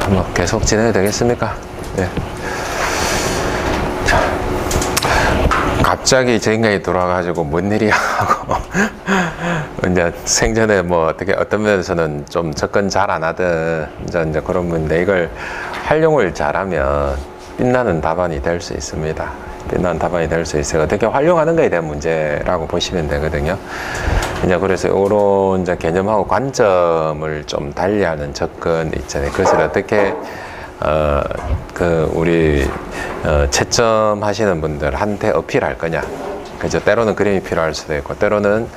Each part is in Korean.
뭐 계속 진행이 되겠습니까? 네. 자, 갑자기 저 인간이 돌아가지고 뭔 일이야 하고 이제 생전에 뭐 어떻게 어떤 면에서는 좀 접근 잘 안 하던 이제 그런 분인데 이걸 활용을 잘하면 빛나는 답안이 될 수 있습니다. 빛나는 답안이 될 수 있어요. 어떻게 활용하는가에 대한 문제라고 보시면 되거든요. 이제 그래서 이런 이제 개념하고 관점을 좀 달리하는 접근 있잖아요. 그것을 어떻게 우리 채점하시는 분들한테 어필할 거냐. 그죠? 때로는 그림이 필요할 수도 있고, 때로는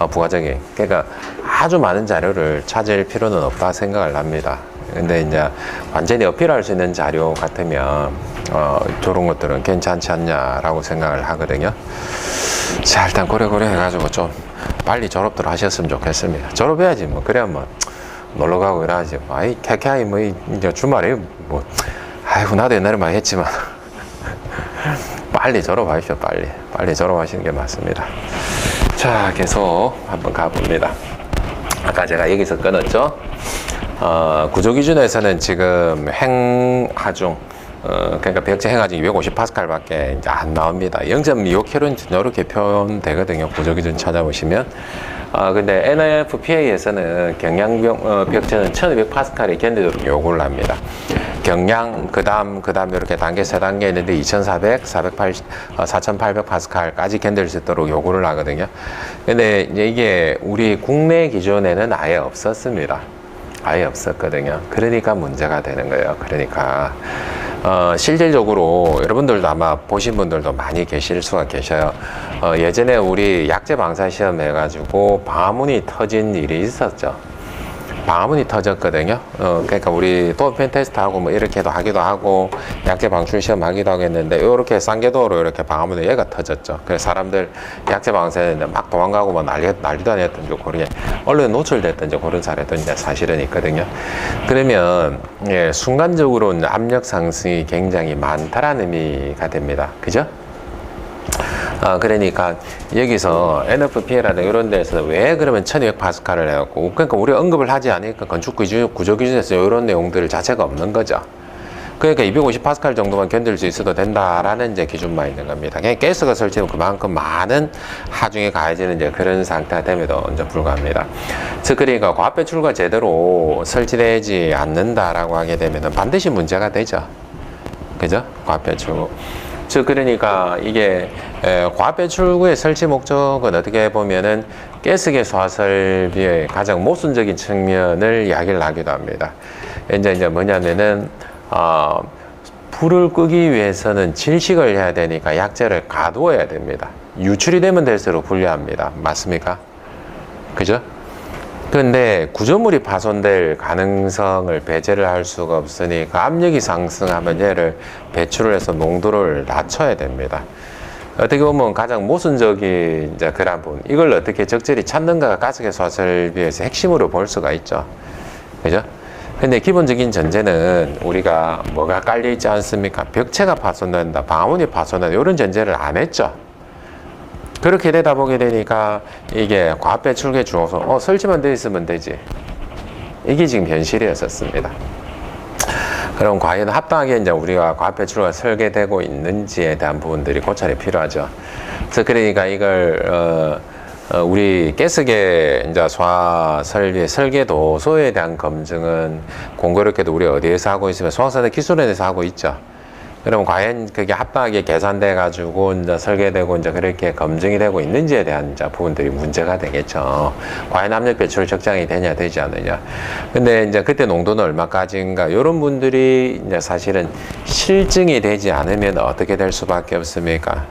부가적인, 그러니까 아주 많은 자료를 찾을 필요는 없다 생각을 합니다. 근데 이제 완전히 어필할 수 있는 자료 같으면 저런 것들은 괜찮지 않냐라고 생각을 하거든요. 자, 일단 고래고래 해가지고 좀 빨리 졸업들 하셨으면 좋겠습니다. 졸업해야지 뭐. 그래야 뭐 놀러 가고 이러지 뭐. 아이 캐캐하이 뭐 이제 주말에 뭐 아이고 나도 옛날에 많이 했지만 빨리 졸업하십시오. 빨리 졸업하시는 게 맞습니다. 자, 계속 한번 가봅니다. 아까 제가 여기서 끊었죠. 구조기준에서는 지금 행하중, 그러니까 벽체 행하중이 250파스칼 밖에 이제 안 나옵니다. 0.25kg는 이렇게 표현되거든요. 구조기준 찾아보시면. 근데 NFPA에서는 경량 벽체는 1200파스칼이 견디도록 요구를 합니다. 경량, 그 다음 이렇게 단계 세 단계 있는데 2400, 480, 4800 파스칼까지 견딜 수 있도록 요구를 하거든요. 근데 이제 이게 우리 국내 기준에는 아예 없었습니다. 아예 없었거든요. 그러니까 문제가 되는 거예요. 그러니까 실질적으로 여러분들도 아마 보신 분들도 많이 계실 수가 계셔요. 예전에 우리 약제 방사 시험 해가지고 방화문이 터진 일이 있었죠. 방화문이 터졌거든요. 그러니까 우리 도어펜 테스트하고 뭐 이렇게도 하기도 하고 약제 방출 시험 하기도 하겠는데 이렇게 쌍궤도로 이렇게 방화문에 얘가 터졌죠. 그래서 사람들 약제 방사했는데 막 도망가고 뭐 난리도 아니었던지 그게 언론에 노출됐던지 그런 사례도 이제 사실은 있거든요. 그러면 예, 순간적으로 압력 상승이 굉장히 많다라는 의미가 됩니다. 그죠? 그러니까 여기서 NFPA라든 이런 데서 왜 그러면 1200파스칼을 해갖고, 그러니까 우리 언급을 하지 않으니까 건축 구조 기준에서 이런 내용들 자체가 없는 거죠. 그러니까 250파스칼 정도만 견딜 수 있어도 된다라는 이제 기준만 있는 겁니다. 그냥 가스가 설치되면 그만큼 많은 하중이 가해지는 이제 그런 상태가 됨에도 이제 불과합니다. 즉, 그러니까 과압 배출과 제대로 설치되지 않는다라고 하게 되면 반드시 문제가 되죠. 그죠? 과압 배출구. 즉, 그러니까 이게 과압 배출구의 설치 목적은 어떻게 보면은 가스계 소화 설비의 가장 모순적인 측면을 이야기를 하기도 합니다. 이제 뭐냐면은 불을 끄기 위해서는 질식을 해야 되니까 약재를 가두어야 됩니다. 유출이 되면 될수록 불리합니다. 맞습니까? 그죠? 근데 구조물이 파손될 가능성을 배제를 할 수가 없으니까 압력이 상승하면 얘를 배출을 해서 농도를 낮춰야 됩니다. 어떻게 보면 가장 모순적인 이제 그런 부분, 이걸 어떻게 적절히 찾는가가 가스계 소화 설비에서 핵심으로 볼 수가 있죠. 그죠? 근데 기본적인 전제는 우리가 뭐가 깔려 있지 않습니까? 벽체가 파손된다, 방화문이 파손된다, 이런 전제를 안 했죠. 그렇게 되다 보게 되니까 이게 과압 배출구에 주어서 설치만 돼 있으면 되지. 이게 지금 현실이었었습니다. 그럼 과연 합당하게 이제 우리가 과압 배출구가 설계되고 있는지에 대한 부분들이 고찰이 필요하죠. 그래서 그러니까 이걸 우리 가스계 이제 소화 설비의 설계 도소에 대한 검증은 공교롭게도 우리 어디에서 하고 있으면 소방사대 기술원에서 하고 있죠. 그럼 과연 그게 합당하게 계산돼 가지고 이제 설계되고 이제 그렇게 검증이 되고 있는지에 대한 이제 부분들이 문제가 되겠죠. 과연 압력 배출 적정이 되냐 되지 않느냐. 근데 이제 그때 농도는 얼마까지인가 이런 분들이 이제 사실은 실증이 되지 않으면 어떻게 될 수밖에 없습니까?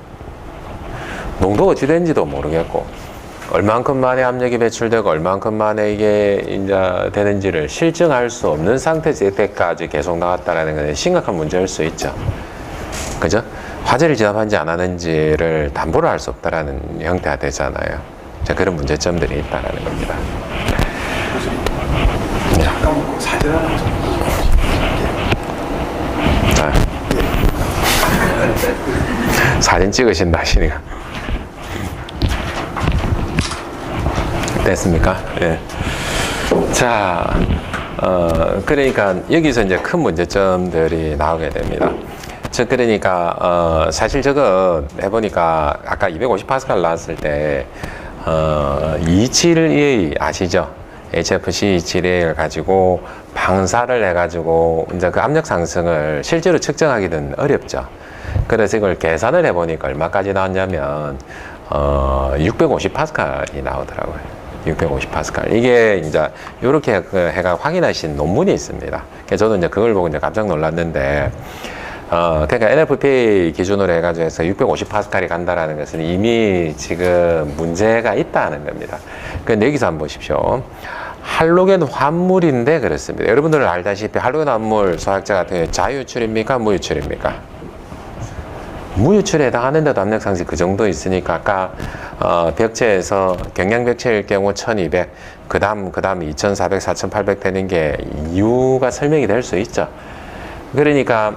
농도가 어찌 되는지도 모르겠고 얼만큼 만에 압력이 배출되고 얼만큼 만에 이게 이제 되는지를 실증할 수 없는 상태에서 이때까지 계속 나왔다라는 건 심각한 문제일 수 있죠. 그죠? 화재를 진압한지 안 하는지를 담보를 할 수 없다라는 형태가 되잖아요. 자, 그런 문제점들이 있다라는 겁니다. 잠깐 사진 하나 사진 찍으신다 하시니까. 됐습니까? 예. 자, 그러니까 여기서 이제 큰 문제점들이 나오게 됩니다. 그러니까 사실 저거 해보니까 아까 250파스칼 나왔을 때 271A 아시죠? HFC 271A를 가지고 방사를 해가지고 이제 그 압력 상승을 실제로 측정하기는 어렵죠. 그래서 이걸 계산을 해보니까 얼마까지 나왔냐면 650파스칼이 나오더라고요. 650파스칼. 이게 이제 이렇게 해가 확인하신 논문이 있습니다. 저도 이제 그걸 보고 이제 깜짝 놀랐는데, 그러니까 NFPA 기준으로 해가지고 해서 650파스칼이 간다라는 것은 이미 지금 문제가 있다는 겁니다. 근데 여기서 한번 보십시오. 할로겐 환물인데 그렇습니다. 여러분들 알다시피 할로겐 환물 소화약제 같은 경우에 자유유출입니까? 무유출입니까? 무유출에 해당하는데도 압력 상승 그 정도 있으니까 아까 벽체에서 경량 벽체일 경우 1200, 그 다음 2400, 4800 되는 게 이유가 설명이 될 수 있죠. 그러니까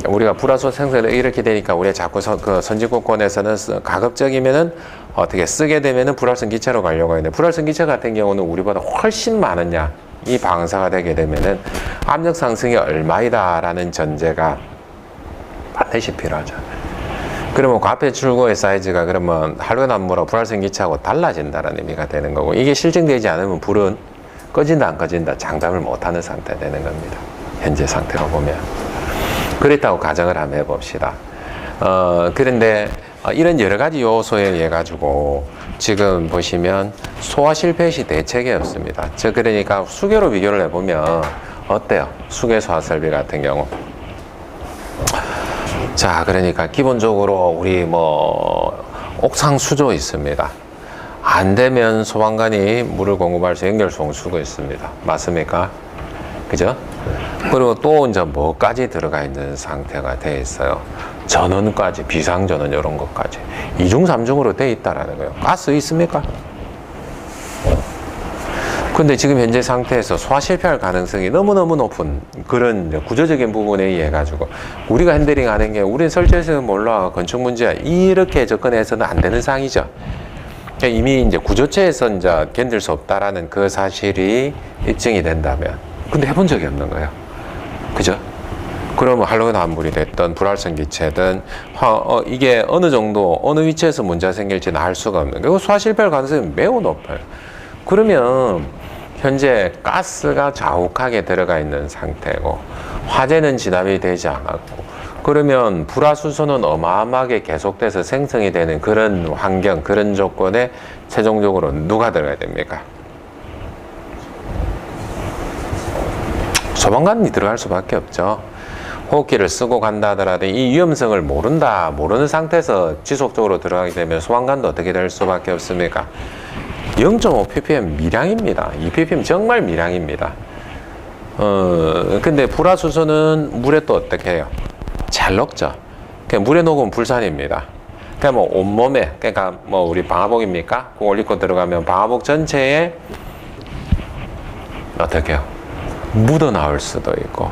우리가 불화소 생성을 이렇게 되니까 우리가 자꾸 그 선진국권에서는 가급적이면은 어떻게 쓰게 되면은 불활성 기체로 가려고 하는데, 불활성 기체 같은 경우는 우리보다 훨씬 많으냐 이 방사가 되게 되면은 압력 상승이 얼마이다라는 전제가 반드시 필요하죠. 그러면 그 앞에 출구의 사이즈가 그러면 할로겐 암모랑 불활성 기체하고 달라진다는 의미가 되는 거고, 이게 실증되지 않으면 불은 꺼진다 안 꺼진다 장담을 못하는 상태 되는 겁니다. 현재 상태로 보면. 그렇다고 가정을 한번 해봅시다. 그런데 이런 여러 가지 요소에 의해 가지고 지금 보시면 소화 실패 시 대책이 없습니다. 즉 그러니까 수계로 비교를 해보면 어때요? 수계 소화 설비 같은 경우. 자, 그러니까 기본적으로 우리 옥상 수조 있습니다. 안 되면 소방관이 물을 공급할 수 연결 송수가 있습니다. 맞습니까? 그죠? 그리고 또 이제 뭐까지 들어가 있는 상태가 돼 있어요. 전원까지, 비상전원 이런 것까지 2중 3중으로 돼 있다라는 거예요. 가스 있습니까? 근데 지금 현재 상태에서 소화 실패할 가능성이 너무너무 높은 그런 구조적인 부분에 의해 가지고 우리가 핸들링 하는 게, 우린 설치해서는 몰라, 건축 문제야, 이렇게 접근해서는 안 되는 상황이죠. 이미 이제 구조체에서 이제 견딜 수 없다라는 그 사실이 입증이 된다면, 근데 해본 적이 없는 거예요. 그죠? 그러면 할로겐 환물이 됐든 불활성 기체든 이게 어느 정도 어느 위치에서 문제가 생길지는 알 수가 없는 거예요. 소화 실패할 가능성이 매우 높아요. 그러면 현재 가스가 자욱하게 들어가 있는 상태고 화재는 진압이 되지 않았고, 그러면 불화수소는 어마어마하게 계속돼서 생성이 되는 그런 환경, 그런 조건에 최종적으로 누가 들어가야 됩니까? 소방관이 들어갈 수밖에 없죠. 호흡기를 쓰고 간다 하더라도 이 위험성을 모르는 상태에서 지속적으로 들어가게 되면 소방관도 어떻게 될 수밖에 없습니까? 0.5ppm 미량입니다. 2ppm 정말 미량입니다. 근데 불화수소는 물에 또 어떻게 해요? 잘 녹죠. 그러니까 물에 녹으면 불산입니다. 그러니까 온몸에, 그러니까 우리 방화복입니까? 그거 올리고 들어가면 방화복 전체에 어떻게 해요? 묻어 나올 수도 있고.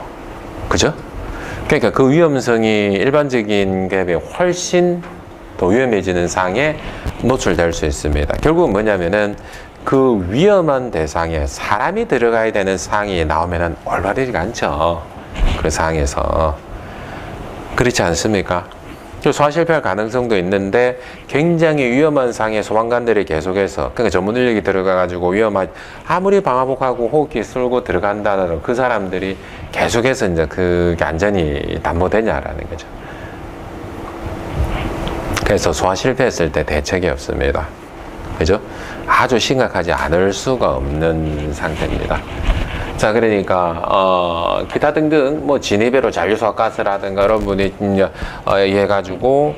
그죠? 그러니까 그 위험성이 일반적인 게 훨씬 더 위험해지는 상황에 노출될 수 있습니다. 결국은 뭐냐면은 그 위험한 대상에 사람이 들어가야 되는 상황이 나오면은 올바르지가 않죠. 그 상황에서. 그렇지 않습니까? 소화 실패할 가능성도 있는데 굉장히 위험한 상황에 소방관들이 계속해서, 그러니까 전문 인력이 들어가가지고 아무리 방화복하고 호흡기 쓸고 들어간다는 그 사람들이 계속해서 이제 그게 안전이 담보되냐라는 거죠. 그래서 소화 실패했을 때 대책이 없습니다. 그죠? 아주 심각하지 않을 수가 없는 상태입니다. 자, 그러니까 기타 등등 진입에로 잔류소화가스라든가 이런 분이 해가지고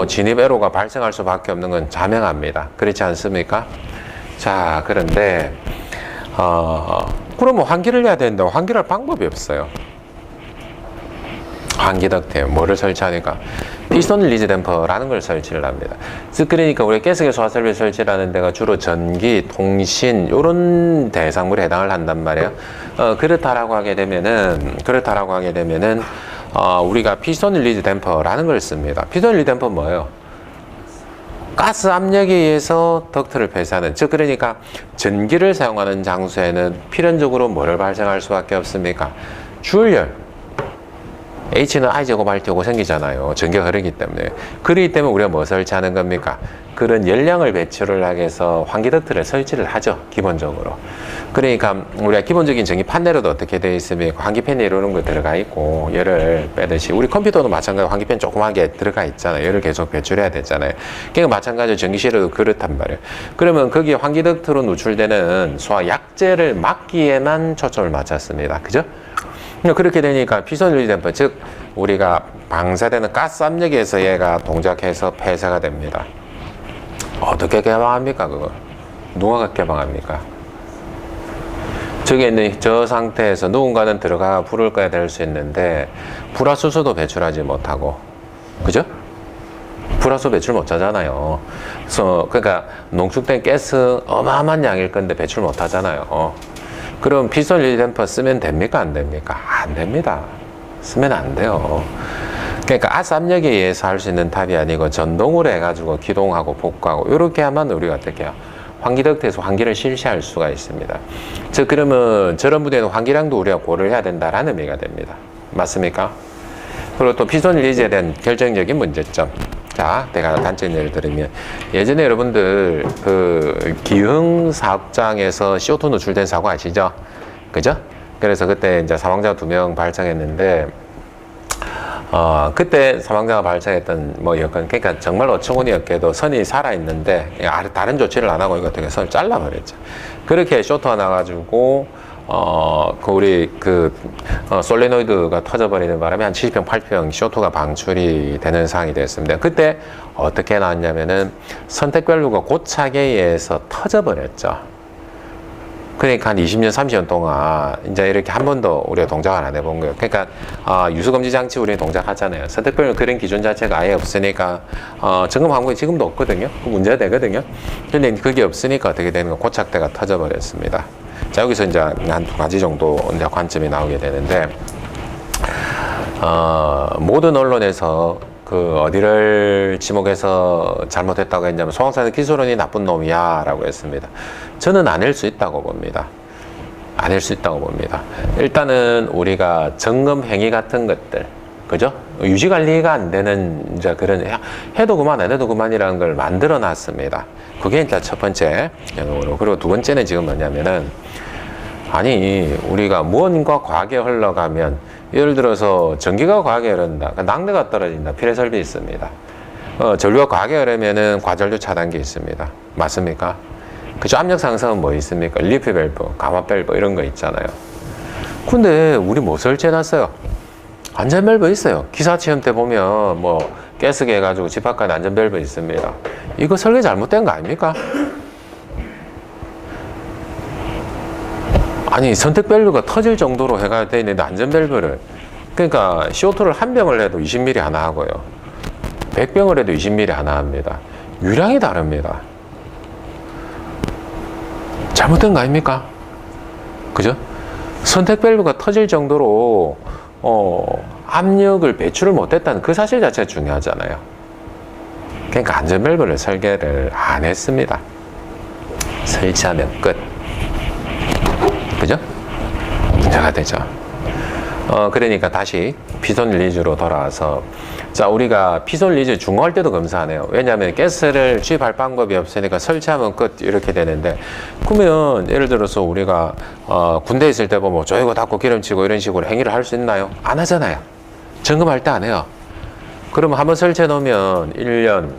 진입에로가 발생할 수밖에 없는 건 자명합니다. 그렇지 않습니까? 자, 그런데 그러면 환기를 해야 되는데 환기할 방법이 없어요. 환기 덕트에 뭐를 설치하니까 피스톤 릴리즈 댐퍼라는 걸 설치를 합니다. 그러니까 우리 가스계 소화 설비 설치라는 데가 주로 전기, 통신 이런 대상물에 해당을 한단 말이에요. 그렇다라고 하게 되면은 우리가 피스톤 릴리즈 댐퍼라는 걸 씁니다. 피스톤 릴리즈 댐퍼 뭐예요? 가스 압력에 의해서 덕트를 폐쇄하는, 즉 그러니까 전기를 사용하는 장소에는 필연적으로 뭐를 발생할 수밖에 없습니까? 주얼열. H는 I제곱 R제곱 생기잖아요. 전기가 흐르기 때문에. 그렇기 때문에 우리가 뭐 설치하는 겁니까? 그런 열량을 배출을 하기 위해서 환기 덕트를 설치를 하죠. 기본적으로. 그러니까 우리가 기본적인 전기 판넬에도 어떻게 되어 있습니까? 환기팬이 이런 거 들어가 있고 열을 빼듯이 우리 컴퓨터도 마찬가지로 환기팬 조그맣게 들어가 있잖아요. 열을 계속 배출해야 되잖아요. 그러니까 마찬가지로 전기실에도 그렇단 말이에요. 그러면 거기에 환기 덕트로 누출되는 소화 약재를 막기에만 초점을 맞췄습니다. 그죠? 그렇게 되니까 피선 유리 댐퍼, 즉 우리가 방사되는 가스 압력에 의해서 얘가 동작해서 폐쇄가 됩니다. 어떻게 개방합니까? 그걸 누가 개방합니까? 저기 있는 저 상태에서 누군가는 들어가 불을 꺼야 될 수 있는데 불화수소도 배출하지 못하고, 그죠? 불화수 배출 못 하잖아요. 그래서 그러니까 농축된 가스 어마어마한 양일 건데 배출 못 하잖아요. 그럼 피선 유리 댐퍼 쓰면 됩니까? 안 됩니까? 안 됩니다. 쓰면 안 돼요. 그러니까 가스 압력에 의해서 할 수 있는 탑이 아니고 전동으로 해가지고 기동하고 복구하고 이렇게 하면 우리가 어떻게 해요? 환기 덕트에서 환기를 실시할 수가 있습니다. 즉 그러면 저런 부대는 환기량도 우리가 고려를 해야 된다라는 의미가 됩니다. 맞습니까? 그리고 또 피선 리즈에 대한 결정적인 문제점. 자, 내가 단점 예를 들면 예전에 여러분들 그 기흥 사업장에서 CO2 누출된 사고 아시죠? 그죠? 그래서 그때 이제 사망자 2명 발생했는데 그때 사망자가 발생했던 뭐 여건, 그러니까 정말 어처구니없게도 선이 살아있는데 다른 조치를 안 하고 이거 어떻게 선을 잘라버렸죠. 그렇게 쇼트가 나가지고 솔레노이드가 터져버리는 바람에 한 70평, 80평 쇼트가 방출이 되는 상황이 됐습니다. 그때 어떻게 나왔냐면은 선택밸브가 고착에 의해서 터져버렸죠. 그러니까 한 20년, 30년 동안 이제 이렇게 한 번도 우리가 동작을 안 해본 거예요. 그러니까 유수검지 장치 우리는 동작하잖아요. 선택별로 그런 기준 자체가 아예 없으니까 점검 항목이 지금도 없거든요. 그 문제가 되거든요. 근데 그게 없으니까 어떻게 되는 거, 고착대가 터져버렸습니다. 자, 여기서 이제 한 2가지 정도 이제 관점이 나오게 되는데 모든 언론에서 그 어디를 지목해서 잘못했다고 했냐면 소방사는 기술원이 나쁜 놈이야 라고 했습니다. 저는 아닐 수 있다고 봅니다. 아닐 수 있다고 봅니다. 일단은 우리가 점검 행위 같은 것들, 그죠? 유지 관리가 안 되는 이제 그런 해도 그만 안 해도 그만이라는 걸 만들어 놨습니다. 그게 일단 첫 번째 영역으로. 그리고 두 번째는 지금 뭐냐면은 아니 우리가 무언가 과하게 흘러가면 예를 들어서 전기가 과하게 흐른다, 낙뢰가 떨어진다, 필요 설비 있습니다. 전류가 과하게 흐르면은 과전류 차단기 있습니다. 맞습니까? 그죠? 압력 상승은 뭐 있습니까? 리프 밸브, 가마 밸브 이런 거 있잖아요. 근데 우리 뭐 설치해놨어요? 안전 밸브 있어요. 기사 시험 때 보면 뭐 가스게 해가지고 집합간 안전 밸브 있습니다. 이거 설계 잘못된 거 아닙니까? 아니 선택 밸브가 터질 정도로 해가 돼 있는데 안전 밸브를, 그러니까 CO2를 한 병을 해도 20ml 하나 하고요 100병을 해도 20ml 하나 합니다. 유량이 다릅니다. 잘못된 거 아닙니까? 그죠? 선택 밸브가 터질 정도로 압력을 배출을 못했다는 그 사실 자체가 중요하잖아요. 그러니까 안전 밸브를 설계를 안 했습니다. 설치하면 끝. 그죠? 문제가 되죠. 그러니까 다시 피선 리즈로 돌아와서, 자, 우리가 피선 리즈 중고할 때도 검사하네요. 왜냐하면 가스를 주입할 방법이 없으니까 설치하면 끝 이렇게 되는데, 그러면 예를 들어서 우리가 군대에 있을 때 보면 조이고 닫고 기름치고 이런 식으로 행위를 할 수 있나요? 안 하잖아요. 점검할 때 안 해요. 그러면 한번 설치해 놓으면 1년,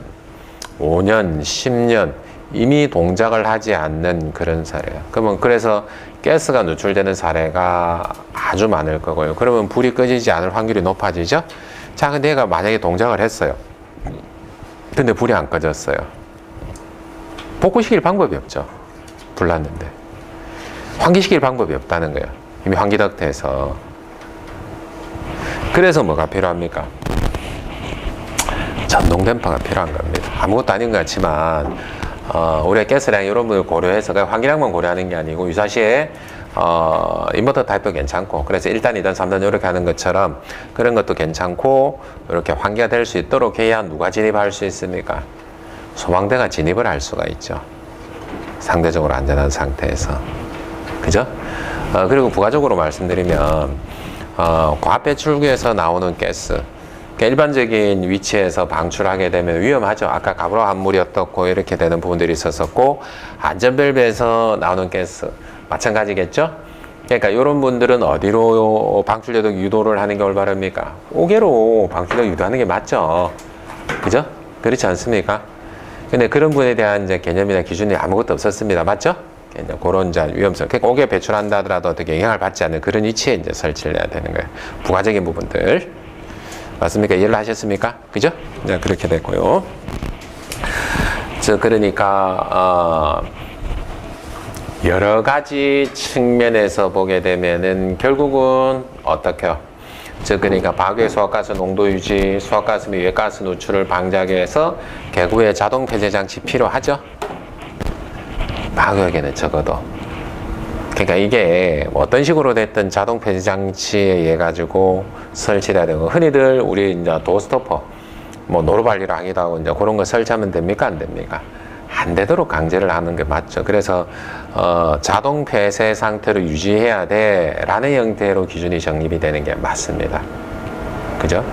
5년, 10년 이미 동작을 하지 않는 그런 사례예요. 그러면 그래서 가스가 누출되는 사례가 아주 많을 거고요. 그러면 불이 꺼지지 않을 확률이 높아지죠. 자, 근데 얘가 만약에 동작을 했어요. 근데 불이 안 꺼졌어요. 복구시킬 방법이 없죠. 불 났는데. 환기시킬 방법이 없다는 거예요. 이미 환기 덕트에서. 그래서 뭐가 필요합니까? 전동 댐퍼가 필요한 겁니다. 아무것도 아닌 것 같지만 우리가 가스량 이런 부분을 고려해서 환기량만 고려하는 게 아니고 유사시에 인버터 타입도 괜찮고, 그래서 1단, 2단, 3단 이렇게 하는 것처럼 그런 것도 괜찮고, 이렇게 환기가 될 수 있도록 해야 누가 진입할 수 있습니까? 소방대가 진입을 할 수가 있죠. 상대적으로 안전한 상태에서. 그죠? 그리고 부가적으로 말씀드리면, 과배출구에서 나오는 가스, 그러니까 일반적인 위치에서 방출하게 되면 위험하죠. 아까 가브라 함물이 어떻고 이렇게 되는 부분들이 있었었고, 안전밸브에서 나오는 가스, 마찬가지겠죠? 그러니까 이런 분들은 어디로 방출되도록 유도를 하는 게 올바릅니까? 5개로 방출되도록 유도하는 게 맞죠. 그죠? 그렇지 않습니까? 근데 그런 분에 대한 이제 개념이나 기준이 아무것도 없었습니다. 맞죠? 그런 이제 위험성. 그러니까 5개 배출한다 하더라도 어떻게 영향을 받지 않는 그런 위치에 이제 설치를 해야 되는 거예요. 부가적인 부분들. 맞습니까? 이해를 하셨습니까? 그죠? 이제 그렇게 됐고요. 그러니까, 여러 가지 측면에서 보게 되면은 결국은 어떻게요? 그러니까 박외 수압가스 농도 유지, 수압가스 및 외가스 누출을 방지하기 위해서 개구의 자동 폐쇄 장치 필요하죠? 박외에는 적어도. 그러니까 이게 뭐 어떤 식으로 됐든 자동 폐쇄 장치에 의해 가지고 설치돼야 되고, 흔히들 우리 이제 도어스토퍼, 뭐 노루발리로 하기도 하고 이제 그런 거 설치하면 됩니까? 안 됩니까? 안 되도록 강제를 하는 게 맞죠. 그래서 자동 폐쇄 상태로 유지해야 돼 라는 형태로 기준이 정립이 되는 게 맞습니다. 그죠?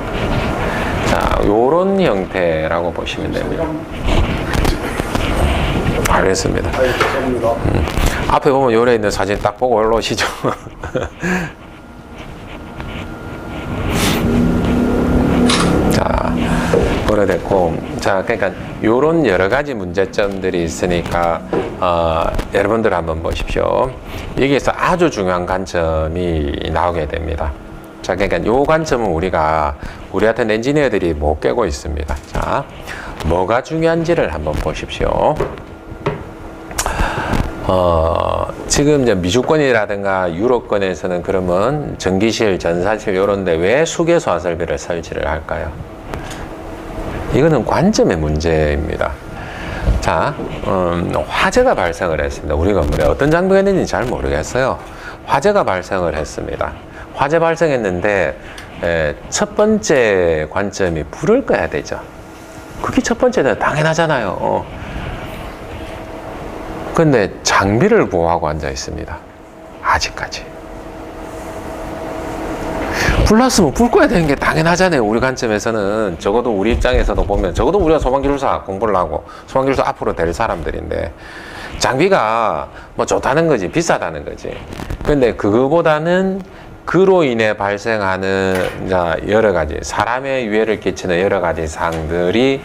자, 요런 형태라고 보시면 됩니다. 알겠습니다. 앞에 보면 요래 있는 사진 딱 보고 올라오시죠. 자, 오래됐고, 자, 그러니까 요런 여러 가지 문제점들이 있으니까 여러분들 한번 보십시오. 여기에서 아주 중요한 관점이 나오게 됩니다. 자, 그러니까 요 관점은 우리 같은 엔지니어들이 못 깨고 있습니다. 자, 뭐가 중요한지를 한번 보십시오. 지금 이제 미주권이라든가 유럽권에서는 그러면 전기실, 전사실 요런 데 왜 수계수화 설비를 설치를 할까요? 이거는 관점의 문제입니다. 자, 화재가 발생을 했습니다. 우리 건물에 어떤 장비가 있는지 잘 모르겠어요. 화재가 발생을 했습니다. 화재 발생했는데 첫 번째 관점이 불을 꺼야 되죠. 그게 첫 번째는 당연하잖아요. 근데 장비를 보호하고 앉아 있습니다. 아직까지. 불 났으면 불 꺼야 되는 게 당연하잖아요. 우리 관점에서는. 적어도 우리 입장에서도 보면, 적어도 우리가 소방기술사 공부를 하고 소방기술사 앞으로 될 사람들인데, 장비가 뭐 좋다는 거지, 비싸다는 거지. 근데 그거보다는 그로 인해 발생하는 여러 가지, 사람의 유해를 끼치는 여러 가지 사항들이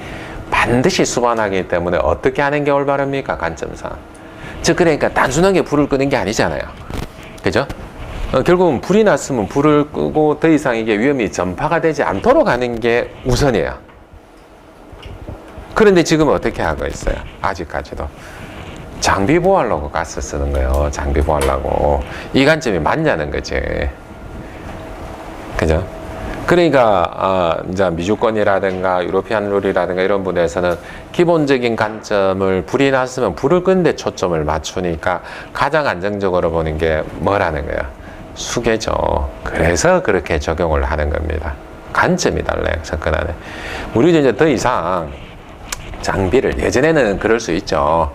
반드시 수반하기 때문에 어떻게 하는 게 올바릅니까? 관점상. 즉, 그러니까 단순하게 불을 끄는 게 아니잖아요. 그죠? 결국은 불이 났으면 불을 끄고 더 이상 이게 위험이 전파가 되지 않도록 하는 게 우선이에요. 그런데 지금 어떻게 하고 있어요? 아직까지도. 장비 보호하려고 가스 쓰는 거예요. 장비 보호하려고. 이 관점이 맞냐는 거지. 그죠? 그러니까 이제 미주권이라든가 유로피안 룰이라든가 이런 분에서는 기본적인 관점을 불이 났으면 불을 끄는 데 초점을 맞추니까 가장 안정적으로 보는 게 뭐라는 거예요? 수계죠. 그래서 그렇게 적용을 하는 겁니다. 관점이 달라요. 접근하는. 우리도 이제 더 이상 장비를, 예전에는 그럴 수 있죠.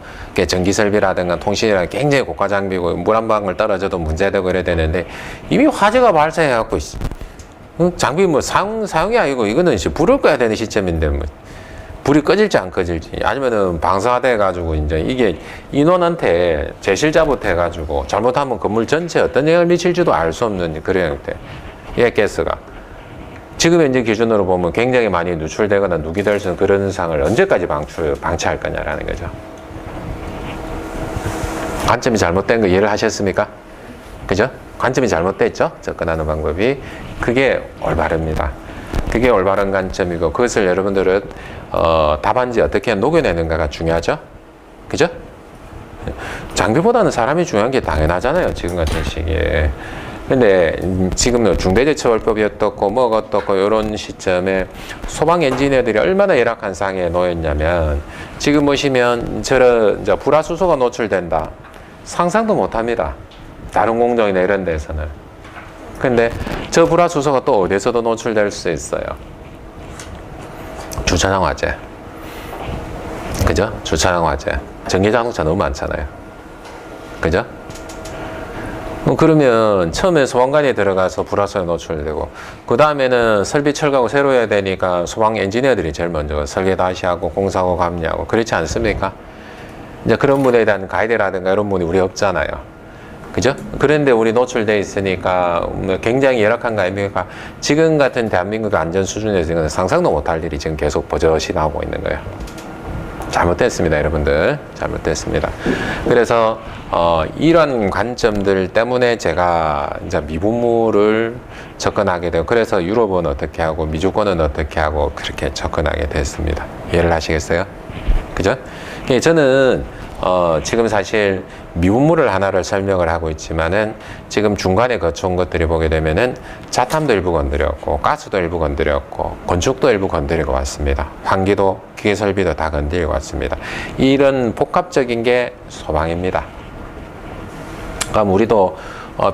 전기설비라든가 통신이라든가 굉장히 고가 장비고 물 한 방울 떨어져도 문제되고 이래야 되는데, 이미 화재가 발생해갖고 장비 뭐 사용이 아니고 이거는 이제 불을 꺼야 되는 시점인데 뭐 불이 꺼질지 안 꺼질지, 아니면은 방사돼 가지고 이제 이게 인원한테 제실자부터 해가지고 잘못하면 건물 전체에 어떤 영향을 미칠지도 알 수 없는 그런 형태. 이 가스가 지금 현재 기준으로 보면 굉장히 많이 누출되거나 누기될 수 있는 그런 상을 언제까지 방치할 거냐라는 거죠. 관점이 잘못된 거 이해를 하셨습니까? 그죠? 관점이 잘못됐죠? 접근하는 방법이. 그게 올바릅니다. 그게 올바른 관점이고, 그것을 여러분들은 답안지 어떻게 녹여내는가가 중요하죠? 그죠? 장비보다는 사람이 중요한 게 당연하잖아요. 지금 같은 시기에. 근데 지금 중대재해처벌법이 어떻고 뭐가 어떻고 이런 시점에 소방 엔지니어들이 얼마나 열악한 상황에 놓였냐면, 지금 보시면 저런 이제 불화수소가 노출된다. 상상도 못 합니다. 다른 공정이나 이런 데서는. 근데 저 불화수소가 또 어디서도 노출될 수 있어요. 주차장 화재. 그죠? 주차장 화재. 전기자동차 너무 많잖아요. 그죠? 그러면 처음에 소방관이 들어가서 불화소에 노출되고, 그 다음에는 설비 철거하고 새로 해야 되니까 소방 엔지니어들이 제일 먼저 설계 다시 하고 공사하고 감리하고, 그렇지 않습니까? 이제 그런 분에 대한 가이드라든가 이런 분이 우리 없잖아요. 그죠? 그런데 우리 노출돼 있으니까 굉장히 열악한 거 아닙니까? 지금 같은 대한민국 안전 수준에서 이건 상상도 못할 일이 지금 계속 버젓이 나오고 있는 거예요. 잘못됐습니다, 여러분들. 잘못됐습니다. 그래서 이런 관점들 때문에 제가 이제 미분모를 접근하게 되고, 그래서 유럽은 어떻게 하고 미주권은 어떻게 하고 그렇게 접근하게 됐습니다. 이해를 하시겠어요? 그죠? 저는 지금 사실 미분모를 하나를 설명을 하고 있지만은 지금 중간에 거쳐온 것들이 보게 되면은 자탐도 일부 건드렸고 가스도 일부 건드렸고 건축도 일부 건드리고 왔습니다. 환기도 기계설비도 다 건드리고 왔습니다. 이런 복합적인 게 소방입니다. 그럼 우리도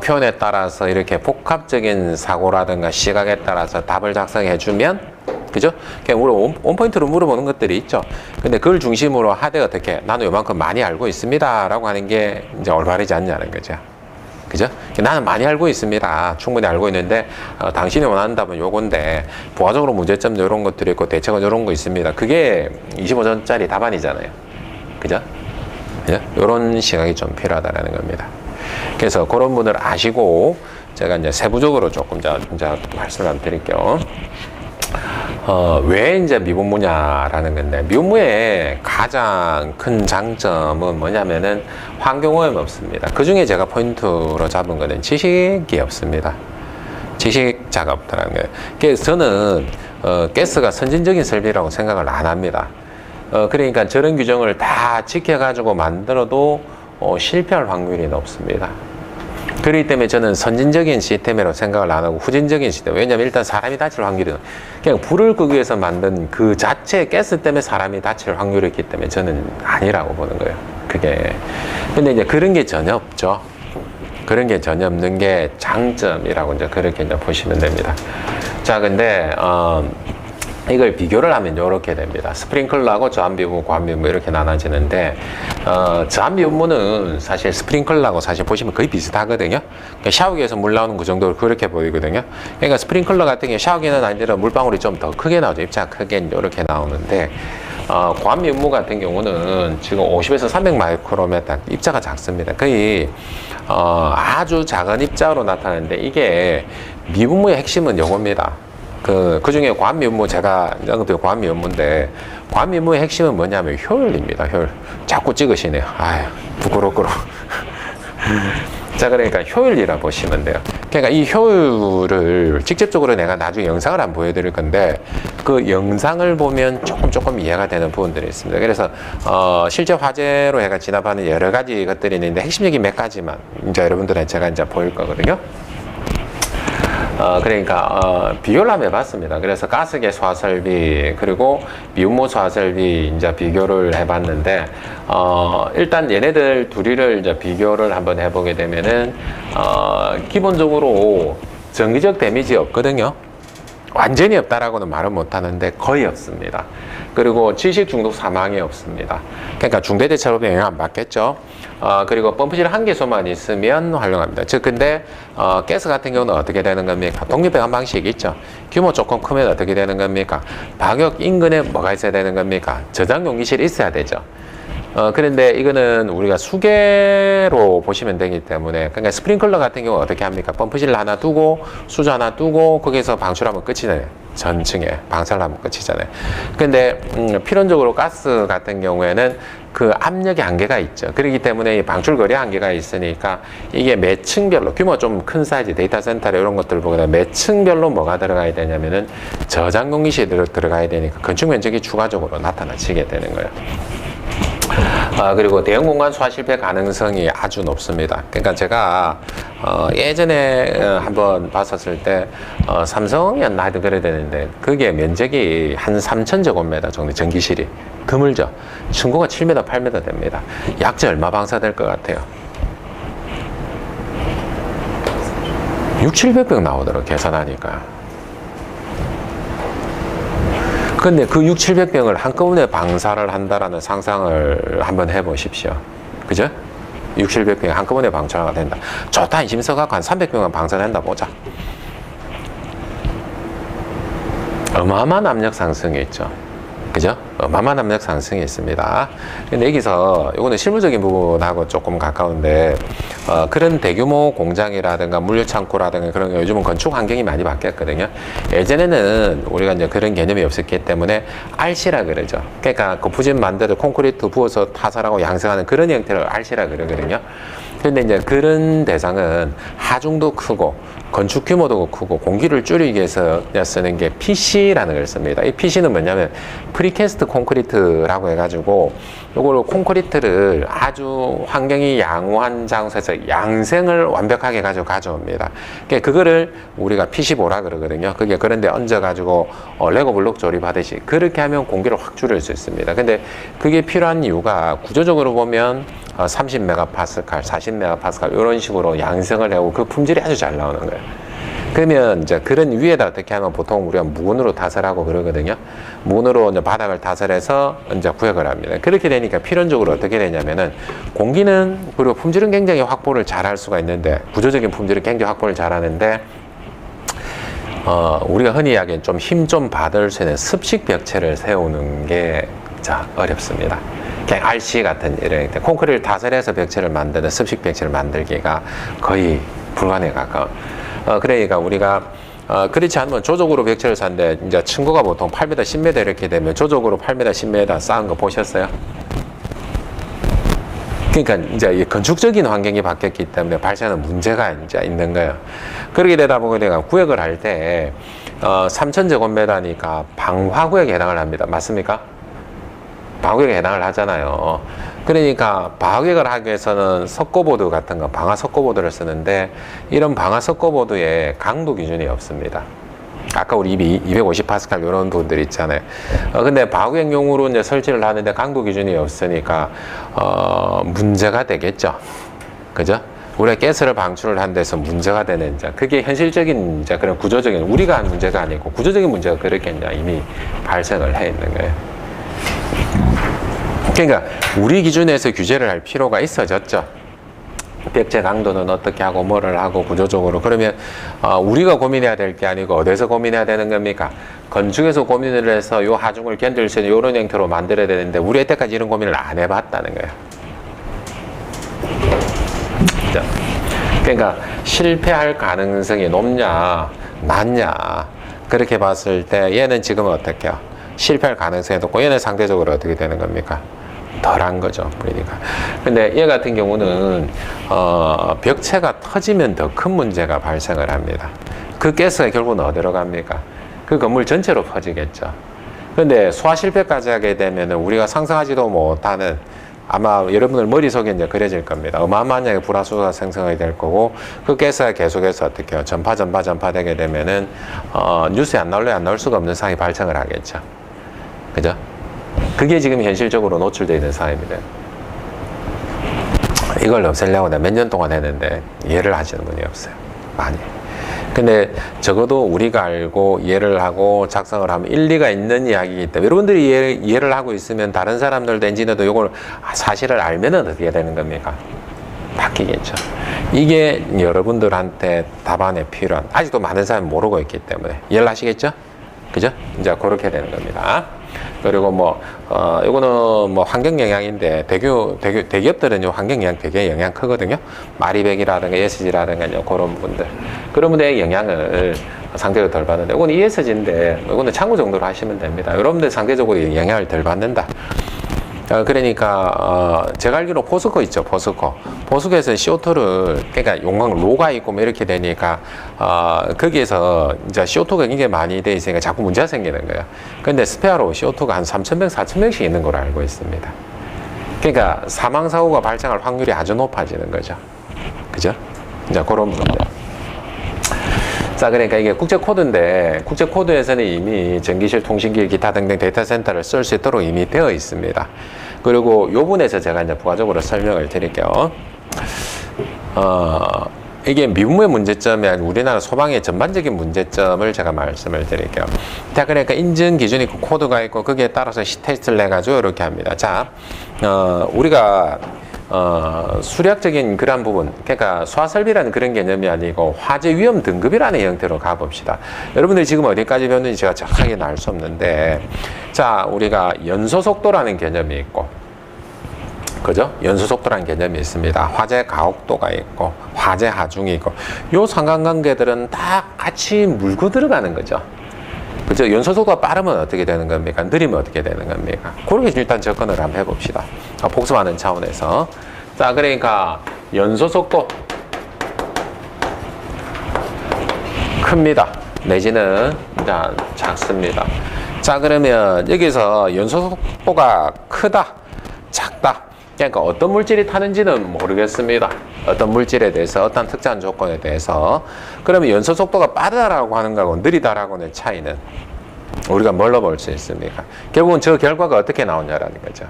표현에 따라서 이렇게 복합적인 사고라든가 시각에 따라서 답을 작성해 주면, 그죠? 그냥 우리 원포인트로 물어보는 것들이 있죠. 근데 그걸 중심으로 하되 어떻게 나는 요만큼 많이 알고 있습니다 라고 하는 게 이제 올바르지 않냐는 거죠. 그죠? 나는 많이 알고 있습니다. 충분히 알고 있는데 당신이 원하는 답은 요건데 부가적으로 문제점도 이런 것들이 있고 대책은 이런 거 있습니다. 그게 25점짜리 답안이잖아요. 그죠? 그죠? 이런 시각이 좀 필요하다는 겁니다. 그래서 그런 분을 아시고 제가 이제 세부적으로 조금 이제 말씀을 한번 드릴게요. 왜 이제 미분모냐라는 건데, 미분모의 가장 큰 장점은 뭐냐면은 환경오염이 없습니다. 그 중에 제가 포인트로 잡은 거는 지식이 없습니다. 지식자가 없다는 거예요. 그래서 저는 가스가 선진적인 설비라고 생각을 안 합니다. 그러니까 저런 규정을 다 지켜가지고 만들어도 실패할 확률이 높습니다. 그렇기 때문에 저는 선진적인 시스템이라고 생각을 안 하고 후진적인 시스템. 왜냐하면 일단 사람이 다칠 확률이, 그냥 불을 끄기 위해서 만든 그 자체 가스 때문에 사람이 다칠 확률이 있기 때문에 저는 아니라고 보는 거예요. 그게. 근데 이제 그런 게 전혀 없죠. 그런 게 전혀 없는 게 장점이라고 이제 그렇게 이제 보시면 됩니다. 자, 근데, 이걸 비교를 하면 이렇게 됩니다. 스프링클러하고 저압미분모, 고압미분모 이렇게 나눠지는데, 저압미분모는 사실 스프링클러하고 사실 보시면 거의 비슷하거든요. 그러니까 샤워기에서 물 나오는 그 정도로 그렇게 보이거든요. 그러니까 스프링클러 같은 경우 샤워기는 아니라 물방울이 좀 더 크게 나오죠. 입자가 크게 이렇게 나오는데, 고압미분모 같은 경우는 지금 50에서 300 마이크로메타, 입자가 작습니다. 거의 아주 작은 입자로 나타나는데, 이게 미분모의 핵심은 요겁니다. 그 중에 고압미분모, 제가 고압미분모인데, 고압미분모의 핵심은 뭐냐면 효율입니다. 효율. 자꾸 찍으시네요. 아유, 부끄럽고. 자, 그러니까 효율이라 보시면 돼요. 그러니까 이 효율을 직접적으로 내가 나중에 영상을 한번 보여드릴 건데, 그 영상을 보면 조금 이해가 되는 부분들이 있습니다. 그래서 실제 화재로 해가 진압하는 여러 가지 것들이 있는데 핵심적인 몇 가지만 이제 여러분들한테 제가 이제 보일 거거든요. 그러니까 비교를 한번 해봤습니다. 그래서 가스계 소화설비 그리고 미분모 소화설비 이제 비교를 해봤는데, 일단 얘네들 둘이를 이제 비교를 한번 해보게 되면은 기본적으로 전기적 데미지 없거든요. 완전히 없다라고는 말은 못하는데 거의 없습니다. 그리고 질식 중독 사망이 없습니다. 그러니까 중대재해처벌에 영향 안 받겠죠. 그리고 펌프실 한 개소만 있으면 활용합니다. 즉, 근데 가스 같은 경우는 어떻게 되는 겁니까? 독립배관 방식이 있죠. 규모 조금 크면 어떻게 되는 겁니까? 방역 인근에 뭐가 있어야 되는 겁니까? 저장 용기실이 있어야 되죠. 그런데 이거는 우리가 수계로 보시면 되기 때문에, 그러니까 스프링클러 같은 경우 어떻게 합니까? 펌프실 하나 두고 수조 하나 두고 거기서 방출하면 끝이잖아요. 전층에 방사하면 끝이잖아요. 근데 필연적으로 가스 같은 경우에는 그 압력의 한계가 있죠. 그렇기 때문에 이 방출거리 한계가 있으니까 이게 매 층별로 규모 좀 큰 사이즈 데이터 센터 이런 것들 보게 되면 매 층별로 뭐가 들어가야 되냐면은 저장 용기실이 들어가야 되니까 건축 면적이 추가적으로 나타나지게 되는 거예요. 그리고 대형 공간 소화 실패 가능성이 아주 높습니다. 그러니까 제가 예전에 한번 봤었을 때 삼성이었나 하여튼 그래야 되는데, 그게 면적이 한 3,000제곱미터 정도, 전기실이 드물죠. 층고가 7m, 8m 됩니다. 약재 얼마 방사될 것 같아요? 600, 700병 나오더라고, 계산하니까. 근데 그 6, 700병을 한꺼번에 방사를 한다라는 상상을 한번 해보십시오. 그죠? 6, 700병이 한꺼번에 방사가 된다. 좋다, 안심서 갖고 한 300병은 방사된다 보자. 어마어마한 압력 상승이 있죠. 그죠? 어마어마한 압력 상승이 있습니다. 근데 여기서 이거는 실무적인 부분하고 조금 가까운데 그런 대규모 공장이라든가 물류창고라든가 그런 게 요즘은 건축 환경이 많이 바뀌었거든요. 예전에는 우리가 이제 그런 개념이 없었기 때문에 RC라 그러죠. 그러니까 그 부진 만들어 콘크리트 부어서 타설하고 양성하는 그런 형태를 RC라 그러거든요. 그런데 이제 그런 대상은 하중도 크고 건축 규모도 크고 공기를 줄이기 위해서 쓰는 게 PC라는 걸 씁니다. 이 PC는 뭐냐면 프리캐스트 콘크리트라고 해가지고 요걸 콘크리트를 아주 환경이 양호한 장소에서 양생을 완벽하게 가져옵니다. 그러니까 그거를 우리가 PC보라 그러거든요. 그게 그런데 얹어가지고 레고 블록 조립하듯이 그렇게 하면 공기를 확 줄일 수 있습니다. 근데 그게 필요한 이유가 구조적으로 보면 30메가파스칼, 40메가파스칼 이런 식으로 양성을 하고 그 품질이 아주 잘 나오는 거예요. 그러면 이제 그런 위에다 어떻게 하면 보통 우리가 무근으로 타설하고 그러거든요. 무근으로 이제 바닥을 타설해서 이제 구역을 합니다. 그렇게 되니까 필연적으로 어떻게 되냐면은 공기는 그리고 품질은 굉장히 확보를 잘 할 수가 있는데 구조적인 품질은 굉장히 확보를 잘 하는데 우리가 흔히 이야기하는 좀 힘 좀 받을 수 있는 습식 벽체를 세우는 게 어렵습니다. 그냥 RC 같은 이런 콘크리트를 타설해서 벽체를 만드는 습식 벽체를 만들기가 거의 불가능에 가까운. 그러니까 우리가 그렇지 않으면 조적으로 벽체를 샀는데 이제 층고가 보통 8m, 10m 이렇게 되면 조적으로 8m, 10m 쌓은 거 보셨어요? 그러니까 이제 이 건축적인 환경이 바뀌었기 때문에 발생하는 문제가 이제 있는 거예요. 그렇게 되다 보게 내가 구역을 할 때 3,000제곱미터니까 방화구역에 해당을 합니다. 맞습니까? 방화구역에 해당을 하잖아요. 그러니까 방화구역을 하기 위해서는 석고보드 같은 거, 방화 석고보드를 쓰는데 이런 방화 석고보드에 강도 기준이 없습니다. 아까 우리 250파스칼 이런 부분들 있잖아요. 근데 방화구역용으로 이제 설치를 하는데 강도 기준이 없으니까 문제가 되겠죠. 그죠? 우리가 가스를 방출을 한 데서 문제가 되는 이제 그게 현실적인 이제 그런 구조적인 우리가 한 문제가 아니고 구조적인 문제가 그렇게 이제 이미 발생을 해 있는 거예요. 그러니까 우리 기준에서 규제를 할 필요가 있어졌죠. 벽체 강도는 어떻게 하고 뭐를 하고 구조적으로 그러면 우리가 고민해야 될 게 아니고 어디서 고민해야 되는 겁니까? 건축에서 고민을 해서 요 하중을 견딜 수 있는 이런 형태로 만들어야 되는데 우리 여태까지 이런 고민을 안 해봤다는 거예요. 그러니까 실패할 가능성이 높냐 낮냐 그렇게 봤을 때 얘는 지금은 어떻게요? 실패할 가능성이 높고 얘는 상대적으로 어떻게 되는 겁니까? 덜한 거죠. 그러니까. 근데 얘 같은 경우는 벽체가 터지면 더 큰 문제가 발생을 합니다. 그 가스가 결국은 어디로 갑니까? 그 건물 전체로 퍼지겠죠. 근데 소화 실패까지 하게 되면은 우리가 상상하지도 못하는 아마 여러분들 머릿속에 이제 그려질 겁니다. 어마어마하게 불화수소가 생성이 될 거고 그 가스가 계속해서 어떻게 해요? 전파되게 되면은 뉴스에 안 나올 수가 없는 상황이 발생을 하겠죠. 그죠? 그게 지금 현실적으로 노출되어 있는 상황입니다. 이걸 없애려고 내가 몇 년 동안 했는데 이해를 하시는 분이 없어요. 많이. 근데 적어도 우리가 알고 이해를 하고 작성을 하면 일리가 있는 이야기이기 때문에 여러분들이 이해를 하고 있으면 다른 사람들도 엔지니어도 이걸 사실을 알면 어떻게 되는 겁니까? 바뀌겠죠. 이게 여러분들한테 답안에 필요한 아직도 많은 사람이 모르고 있기 때문에 이해를 하시겠죠? 그죠? 이제 그렇게 되는 겁니다. 그리고 이거는 환경 영향인데 대기업들은 환경 영향 되게 영향 크거든요. 마리백이라든가 ESG라든가 그런 분들. 그런 분들의 영향을 상대적으로 덜 받는데, 이건 ESG인데, 이거는 참고 정도로 하시면 됩니다. 여러분들 상대적으로 영향을 덜 받는다. 그러니까 제가 알기로 포스코 있죠. 포스코에서 CO2를 그러니까 용광 로가 있고 이렇게 되니까 거기에서 이제 CO2가 굉장히 많이 돼 있으니까 자꾸 문제가 생기는 거예요. 근데 스페아로 CO2가 한 3,000명, 4,000명씩 있는 걸로 알고 있습니다. 그러니까 사망 사고가 발생할 확률이 아주 높아지는 거죠. 그죠? 이제 그런 문제. 자, 그러니까 이게 국제 코드인데 국제 코드에서는 이미 전기실, 통신기일, 기타 등등 데이터 센터를 쓸 수 있도록 이미 되어 있습니다. 그리고 요 분에서 제가 이제 부가적으로 설명을 드릴게요. 이게 미분모의 문제점이 아니고 우리나라 소방의 전반적인 문제점을 제가 말씀을 드릴게요. 자, 그러니까 인증 기준이 있고 코드가 있고 거기에 따라서 테스트를 내가지고 이렇게 합니다. 자, 우리가 수력적인 그런 부분, 그러니까 소화설비라는 그런 개념이 아니고 화재 위험 등급이라는 형태로 가봅시다. 여러분들이 지금 어디까지 배웠는지 제가 정확하게는 알 수 없는데, 자, 우리가 연소속도라는 개념이 있고, 그죠? 연소속도라는 개념이 있습니다. 화재 가혹도가 있고, 화재 하중이 있고, 요 상관관계들은 다 같이 물고 들어가는 거죠. 그죠? 연소속도가 빠르면 어떻게 되는 겁니까? 느리면 어떻게 되는 겁니까? 그렇게 일단 접근을 한번 해봅시다. 복습하는 차원에서. 자, 그러니까 연소속도 큽니다. 내지는 자, 작습니다. 자, 그러면 여기서 연소속도가 크다, 작다. 그러니까 어떤 물질이 타는지는 모르겠습니다. 어떤 물질에 대해서, 어떤 특정한 조건에 대해서. 그러면 연소속도가 빠르다라고 하는 거하고 느리다라고는 차이는 우리가 뭘로 볼 수 있습니까? 결국은 저 결과가 어떻게 나오냐라는 거죠.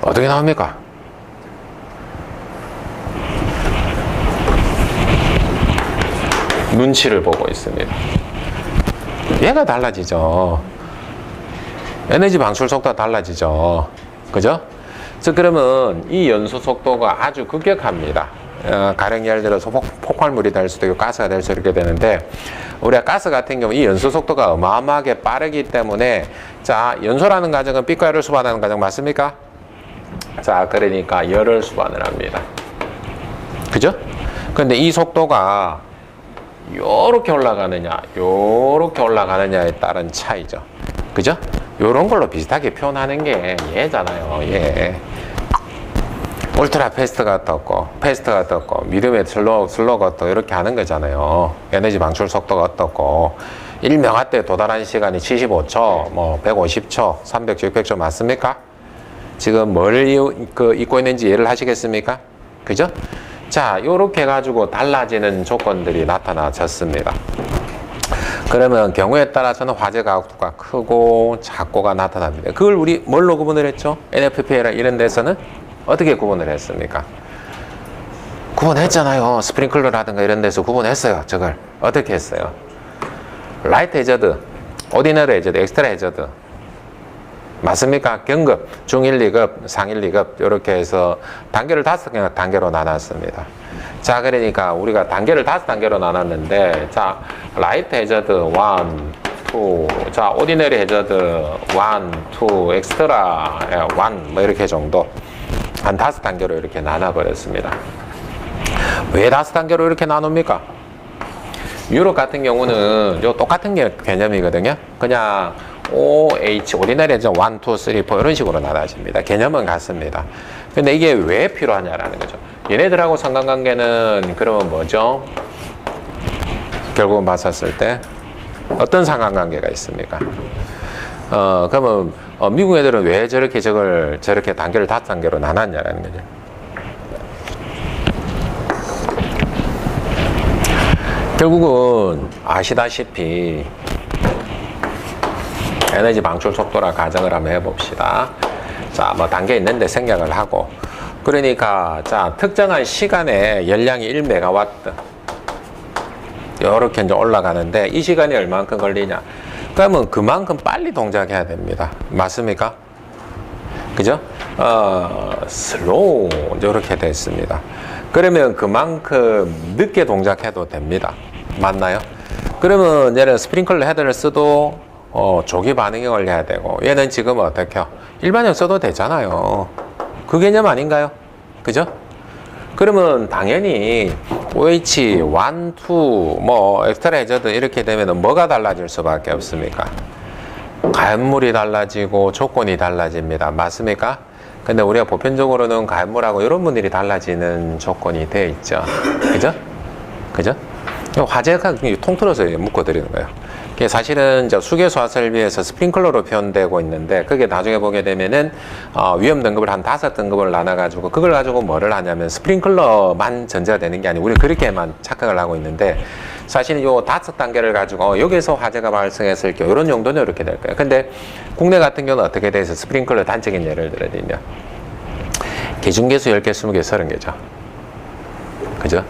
어떻게 나옵니까? 눈치를 보고 있습니다. 얘가 달라지죠. 에너지 방출 속도가 달라지죠. 그죠? 그러면 이 연소 속도가 아주 급격합니다. 가령 예를 들어서 폭발물이 될 수도 있고 가스가 될 수도 있게 되는데, 우리가 가스 같은 경우 이 연소 속도가 어마어마하게 빠르기 때문에, 자, 연소라는 과정은 빛과 열을 수반하는 과정 맞습니까? 자, 그러니까 열을 수반을 합니다. 그죠? 근데 이 속도가 요렇게 올라가느냐, 요렇게 올라가느냐에 따른 차이죠. 그죠? 요런 걸로 비슷하게 표현하는 게 얘잖아요. 얘. 울트라 패스트가 떴고, 패스트가 떴고, 미디움의 슬로우가 떴고, 이렇게 하는 거잖아요. 에너지 방출 속도가 어떻고, 1명화때 도달한 시간이 75초, 뭐 150초, 300초, 600초 맞습니까? 지금 뭘 입고 있는지 이해를 하시겠습니까? 그죠? 자, 요렇게 해가지고 달라지는 조건들이 나타나졌습니다. 그러면 경우에 따라서는 화재 가혹도가 크고 작고가 나타납니다. 그걸 우리 뭘로 구분을 했죠? NFPA랑 이런 데서는 어떻게 구분을 했습니까? 구분했잖아요. 스프링클러라든가 이런 데서 구분했어요. 저걸 어떻게 했어요? 라이트 해저드, 오디너리 해저드, 엑스트라 해저드 맞습니까? 경급, 중 1, 2급, 상 1, 2급 이렇게 해서 단계를 5단계로 나눴습니다. 자, 그러니까 우리가 단계를 5단계로 나눴는데, 자, 라이트 해저드 1, 2, 자, 오디너리 해저드 1, 2, 엑스트라 1, 뭐 이렇게 정도 한 5단계로 이렇게 나눠버렸습니다. 왜 5단계로 이렇게 나눕니까? 유럽 같은 경우는 요 똑같은 개념이거든요. 그냥 OH, 오디너리 해저드 1, 2, 3, 4 이런 식으로 나눠집니다. 개념은 같습니다. 근데 이게 왜 필요하냐라는 거죠. 얘네들하고 상관관계는 그러면 뭐죠? 결국은 봤었을 때 어떤 상관관계가 있습니까? 그러면 미국 애들은 왜 저렇게 단계를 5단계로 나눴냐라는 거죠. 결국은 아시다시피 에너지 방출 속도라 가정을 한번 해봅시다. 자, 뭐 단계 있는데 생략을 하고, 그러니까 자, 특정한 시간에 열량이 1메가와트 이렇게 이제 올라가는데 이 시간이 얼만큼 걸리냐? 그러면 그만큼 빨리 동작해야 됩니다. 맞습니까? 그죠? 슬로우 이렇게 됐습니다. 그러면 그만큼 늦게 동작해도 됩니다. 맞나요? 그러면 얘는 스프링클러 헤드를 써도 조기 반응이 걸려야 되고, 얘는 지금 어떻게요? 일반형 써도 되잖아요. 그 개념 아닌가요? 그죠? 그러면 당연히 OH, 1, 2, 뭐 엑스트라 해저드 이렇게 되면 뭐가 달라질 수밖에 없습니까? 가연물이 달라지고 조건이 달라집니다. 맞습니까? 근데 우리가 보편적으로는 가연물하고 이런 분들이 달라지는 조건이 되어 있죠. 그죠? 그죠? 화재가 통틀어서 묶어드리는 거예요. 사실은 수계소화 설비에서 스프링클러로 표현되고 있는데, 그게 나중에 보게 되면은 위험 등급을 한 5등급을 나눠가지고 그걸 가지고 뭐를 하냐면 스프링클러만 전제가 되는 게 아니고 우리 그렇게만 착각을 하고 있는데, 사실은 요 5단계를 가지고 여기서 화재가 발생했을 경우 이런 용도는 이렇게 될 거예요. 근데 국내 같은 경우는 어떻게 돼서 스프링클러 단적인 예를 들어드리면 기준계수 10개, 20개, 30개죠. 그죠?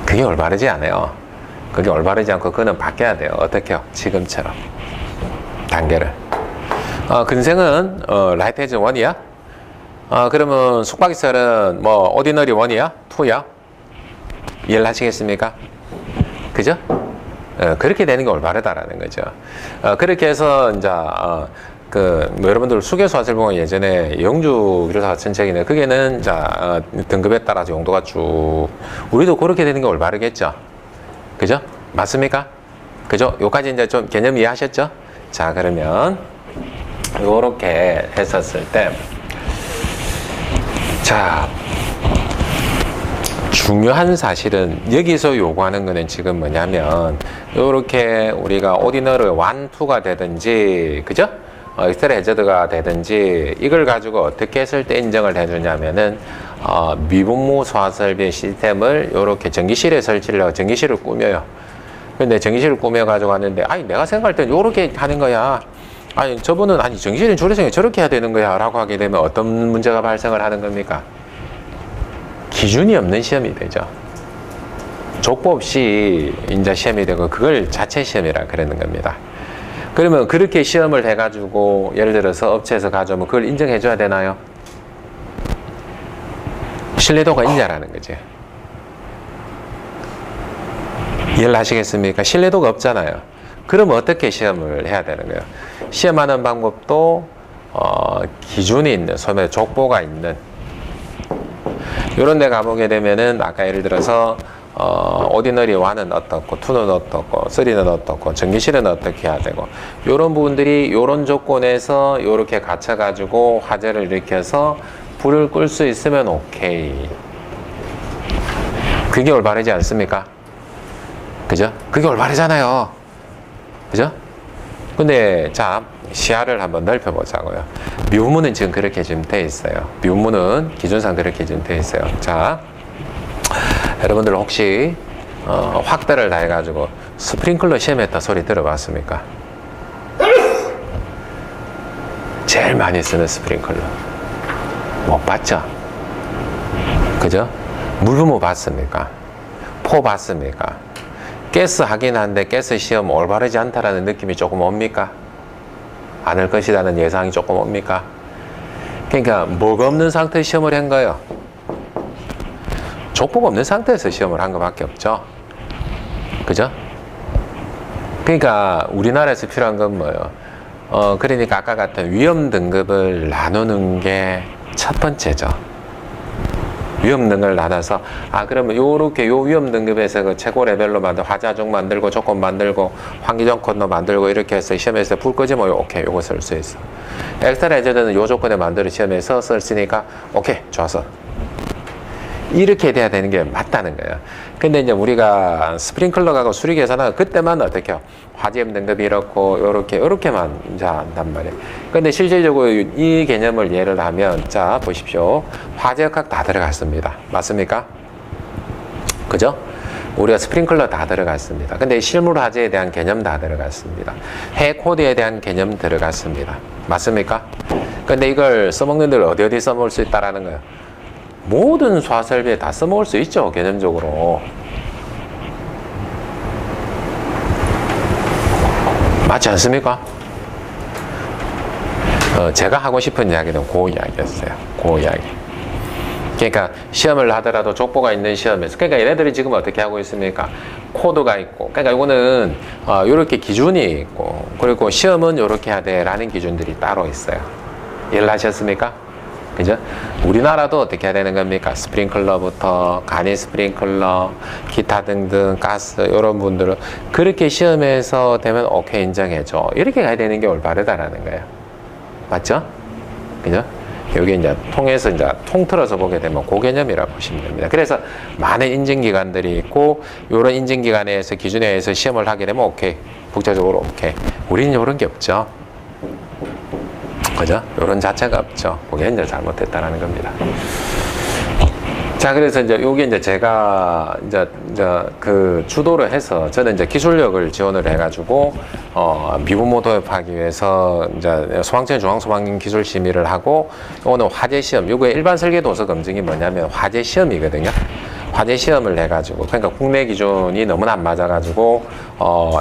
그게 올바르지 않아요. 그게 올바르지 않고 그거는 바뀌어야 돼요. 어떻게요? 지금처럼 단계를. 근생은 라이트 헤즈 1이야? 그러면 숙박시설은 뭐 오디너리 1이야? 2야? 이해를 하시겠습니까? 그죠? 그렇게 되는 게 올바르다라는 거죠. 그렇게 해서 이제 뭐 여러분들 수계수 하실 보면 예전에 영주 기술사 전책이네. 그게는 등급에 따라서 용도가 쭉 우리도 그렇게 되는 게 올바르겠죠. 그죠? 맞습니까? 그죠? 요까지 이제 좀 개념 이해하셨죠? 자, 그러면 요렇게 했었을 때, 자, 중요한 사실은 여기서 요구하는 거는 지금 뭐냐면 요렇게 우리가 오디너를 1, 2가 되든지, 그죠? 엑셀 해저드가 되든지 이걸 가지고 어떻게 했을 때 인정을 해주냐면은 미분모 소화설비 시스템을 요렇게 전기실에 설치를 하고 전기실을 꾸며요. 근데 전기실을 꾸며 가지고 왔는데 아니 내가 생각할 땐 요렇게 하는 거야. 아니 저분은 아니 전기실은 조리성이 저렇게 해야 되는 거야 라고 하게 되면 어떤 문제가 발생을 하는 겁니까? 기준이 없는 시험이 되죠. 족보 없이 이제 시험이 되고 그걸 자체 시험이라 그러는 겁니다. 그러면 그렇게 시험을 해가지고 예를 들어서 업체에서 가져오면 그걸 인정해 줘야 되나요? 신뢰도가 있냐라는 거지. 이해를 하시겠습니까? 신뢰도가 없잖아요. 그러면 어떻게 시험을 해야 되는 거예요? 시험하는 방법도 기준이 있는, 소매 족보가 있는 이런 데 가보게 되면은 아까 예를 들어서 오디너리 1은 어떻고 2는 어떻고 3는 어떻고 전기실은 어떻게 해야 되고 이런 부분들이 이런 조건에서 이렇게 갖춰 가지고 화재를 일으켜서 불을 끌 수 있으면 오케이. 그게 올바르지 않습니까? 그죠? 그게 올바르잖아요. 그죠? 근데 자 시야를 한번 넓혀보자고요. 묘문은 지금 그렇게 지금 돼 있어요. 묘문은 기준상 그렇게 지금 돼 있어요. 자 여러분들 혹시 확대를 다 해가지고 스프링클러 시험했다 소리 들어봤습니까? 제일 많이 쓰는 스프링클러 못 봤죠? 그죠? 물부모 봤습니까? 포 봤습니까? 가스 하긴 한데 가스 시험 올바르지 않다라는 느낌이 조금 옵니까? 않을 것이라는 예상이 조금 옵니까? 그러니까 뭐가 없는 상태에서 시험을 한 거예요. 족보가 없는 상태에서 시험을 한 것밖에 없죠. 그죠? 그러니까 우리나라에서 필요한 건 뭐예요? 그러니까 아까 같은 위험 등급을 나누는 게 첫 번째죠. 위험 등급을 나눠서 그러면 요렇게 요 위험 등급에서 그 최고 레벨로 화자종 만들고 조건 만들고 환기정 코너 만들고 이렇게 해서 시험에서 불 끄지 뭐 오케이 요거 쓸 수 있어. 엑셀 해저드는 요 조건에 만들어 시험에서 쓸으니까 오케이 좋아서 이렇게 돼야 되는 게 맞다는 거예요. 근데 이제 우리가 스프링클러하고 수리 계산하고 그때만 어떻게 해요? 화재염 등급이 이렇고 요렇게만 이제 한단 말이에요. 근데 실질적으로 이 개념을 예를 하면 자 보십시오. 화재 역학 다 들어갔습니다. 맞습니까? 그죠? 우리가 스프링클러 다 들어갔습니다. 근데 실물 화재에 대한 개념 다 들어갔습니다. 해외 코드에 대한 개념 들어갔습니다. 맞습니까? 근데 이걸 써먹는 데를 어디 써먹을 수 있다라는 거예요. 모든 소화설비에 다 써먹을 수 있죠, 개념적으로. 맞지 않습니까? 제가 하고 싶은 이야기는 그 이야기였어요. 그 이야기. 그러니까 시험을 하더라도 족보가 있는 시험에서 그러니까 얘네들이 지금 어떻게 하고 있습니까? 코드가 있고 그러니까 이거는 이렇게 기준이 있고 그리고 시험은 이렇게 해야 돼 라는 기준들이 따로 있어요. 이해를 하셨습니까? 그죠? 우리나라도 어떻게 해야 되는 겁니까? 스프링클러부터 간이 스프링클러, 기타 등등 가스 이런 분들은 그렇게 시험에서 되면 오케이 인정해줘. 이렇게 가야 되는 게 올바르다라는 거예요. 맞죠? 그죠? 여기 이제 통해서 이제 통틀어서 보게 되면 그 개념이라고 보시면 됩니다. 그래서 많은 인증기관들이 있고 이런 인증기관에서 기준에 의해서 시험을 하게 되면 오케이. 국제적으로 오케이. 우리는 이런 게 없죠. 그죠? 이런 자체가 없죠. 그게 이제 잘못됐다는 겁니다. 자, 그래서 이제 요게 이제 제가 이제 그 주도를 해서 저는 이제 기술력을 지원을 해가지고 미분모 도입하기 위해서 이제 소방청 중앙소방 기술 심의를 하고 요거는 화재 시험. 요게 일반 설계 도서 검증이 뭐냐면 화재 시험이거든요. 화재 시험을 해가지고, 그러니까 국내 기준이 너무나 안 맞아가지고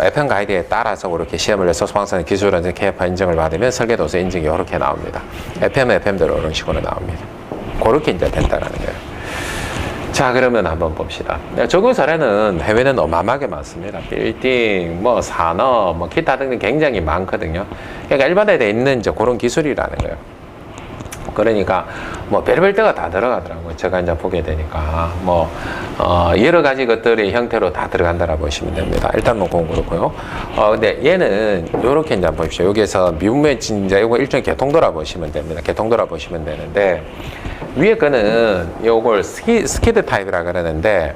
FM 가이드에 따라서 그렇게 시험을 해서 소방선 기술원에서 KFA 인증을 받으면 설계도서 인증이 이렇게 나옵니다. FM은 FM대로 이런 식으로 나옵니다. 그렇게 이제 된다라는 거예요. 자, 그러면 한번 봅시다. 적용 사례는 해외는 어마어마하게 많습니다. 빌딩, 뭐 산업, 뭐 기타 등등 굉장히 많거든요. 그러니까 일반화에 돼 있는 이제 그런 기술이라는 거예요. 그러니까 뭐 별별 데가 다 들어가더라고요. 제가 이제 보게 되니까 뭐 여러 가지 것들의 형태로 다 들어간다라 보시면 됩니다. 일단 뭐 그건 그렇고요. 근데 얘는 요렇게 이제 보십시오. 여기에서 미분의 이제 요거 일종의 개통도라 보시면 됩니다. 개통도라 보시면 되는데, 위에 거는 요걸 스키드 타입이라 그러는데,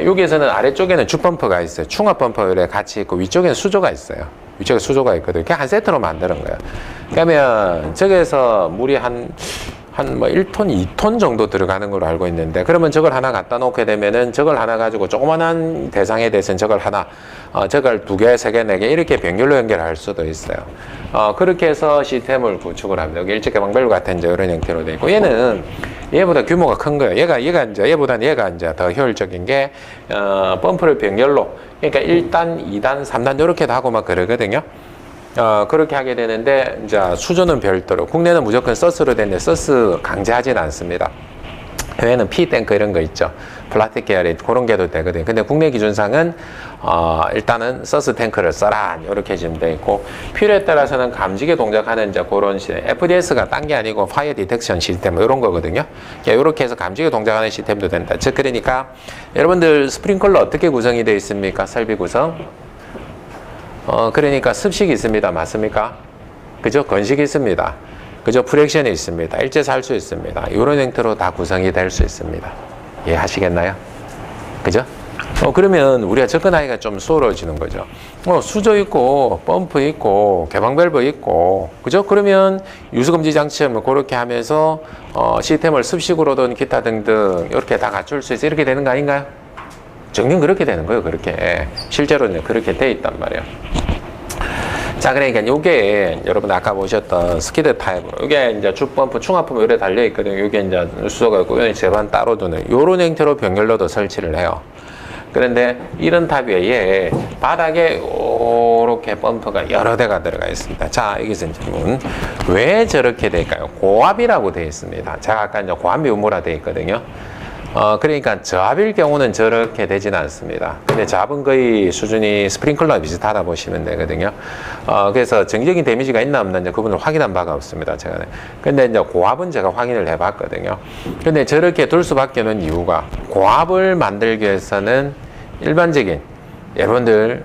여기에서는 아래쪽에는 주펌프가 있어요. 충압 펌프에 같이 있고 위쪽에는 수조가 있어요. 위쪽에 수조가 있거든요. 그냥 한 세트로 만드는 거예요. 그러면 저기에서 물이 한 뭐 1톤, 2톤 정도 들어가는 걸로 알고 있는데, 그러면 저걸 하나 갖다 놓게 되면은 저걸 하나 가지고 조그만한 대상에 대해서는 저걸 하나, 저걸 2개, 3개, 4개 이렇게 병렬로 연결할 수도 있어요. 그렇게 해서 시스템을 구축을 합니다. 여기 일제 개방별로 같은 이제 이런 형태로 되어 있고, 얘는 얘보다 규모가 큰 거예요. 얘가 이제 얘보다는 얘가 이제 더 효율적인 게, 펌프를 병렬로, 그러니까 1단, 2단, 3단 이렇게도 하고 막 그러거든요. 그렇게 하게 되는데, 이제 수조는 별도로, 국내는 무조건 서스로 되는데 서스 강제하진 않습니다. 해외는 P탱크 이런 거 있죠. 플라스틱 계열의 그런 게도 되거든요. 근데 국내 기준상은 일단은 서스 탱크를 써라 이렇게 지금 돼 있고, 필요에 따라서는 감지기 동작하는 이제 그런 시스템, FDS가 딴 게 아니고 파이어 디텍션 시스템 이런 거거든요. 이렇게 해서 감지기 동작하는 시스템도 된다. 즉 그러니까 여러분들 스프링클러 어떻게 구성이 되어 있습니까? 설비 구성. 그러니까 습식이 있습니다. 맞습니까? 그죠? 건식이 있습니다. 그죠? 프랙션이 있습니다. 일제에서 할 수 있습니다. 이런 형태로 다 구성이 될 수 있습니다. 이해하시겠나요? 그죠? 그러면 우리가 접근하기가 좀 수월해지는 거죠. 수조 있고, 펌프 있고, 개방밸브 있고, 그죠? 그러면 유수금지 장치를 그렇게 하면서, 시스템을 습식으로든 기타 등등, 이렇게 다 갖출 수 있어. 이렇게 되는 거 아닌가요? 정녕 그렇게 되는 거예요. 그렇게. 실제로는 그렇게 돼 있단 말이에요. 자, 그러니까 요게 여러분 아까 보셨던 스키드 타입으로, 요게 이제 주펌프, 충압펌프 요래 달려 있거든요. 요게 이제 수소가 있고, 요게 제반 따로 두는 요런 형태로 병렬로도 설치를 해요. 그런데 이런 탑 위에 바닥에 이렇게 펌프가 여러 대가 들어가 있습니다. 자, 여기서 질문. 왜 저렇게 될까요? 고압이라고 되어 있습니다. 제가 아까 이제 고압 유무라 되어 있거든요. 그러니까 저압일 경우는 저렇게 되진 않습니다. 근데 저압은 거의 수준이 스프링클러와 비슷하다 보시면 되거든요. 그래서 정기적인 데미지가 있나 없나 이제 그분을 확인한 바가 없습니다. 제가. 근데 이제 고압은 제가 확인을 해 봤거든요. 근데 저렇게 둘 수밖에 없는 이유가, 고압을 만들기 위해서는 일반적인, 여러분들,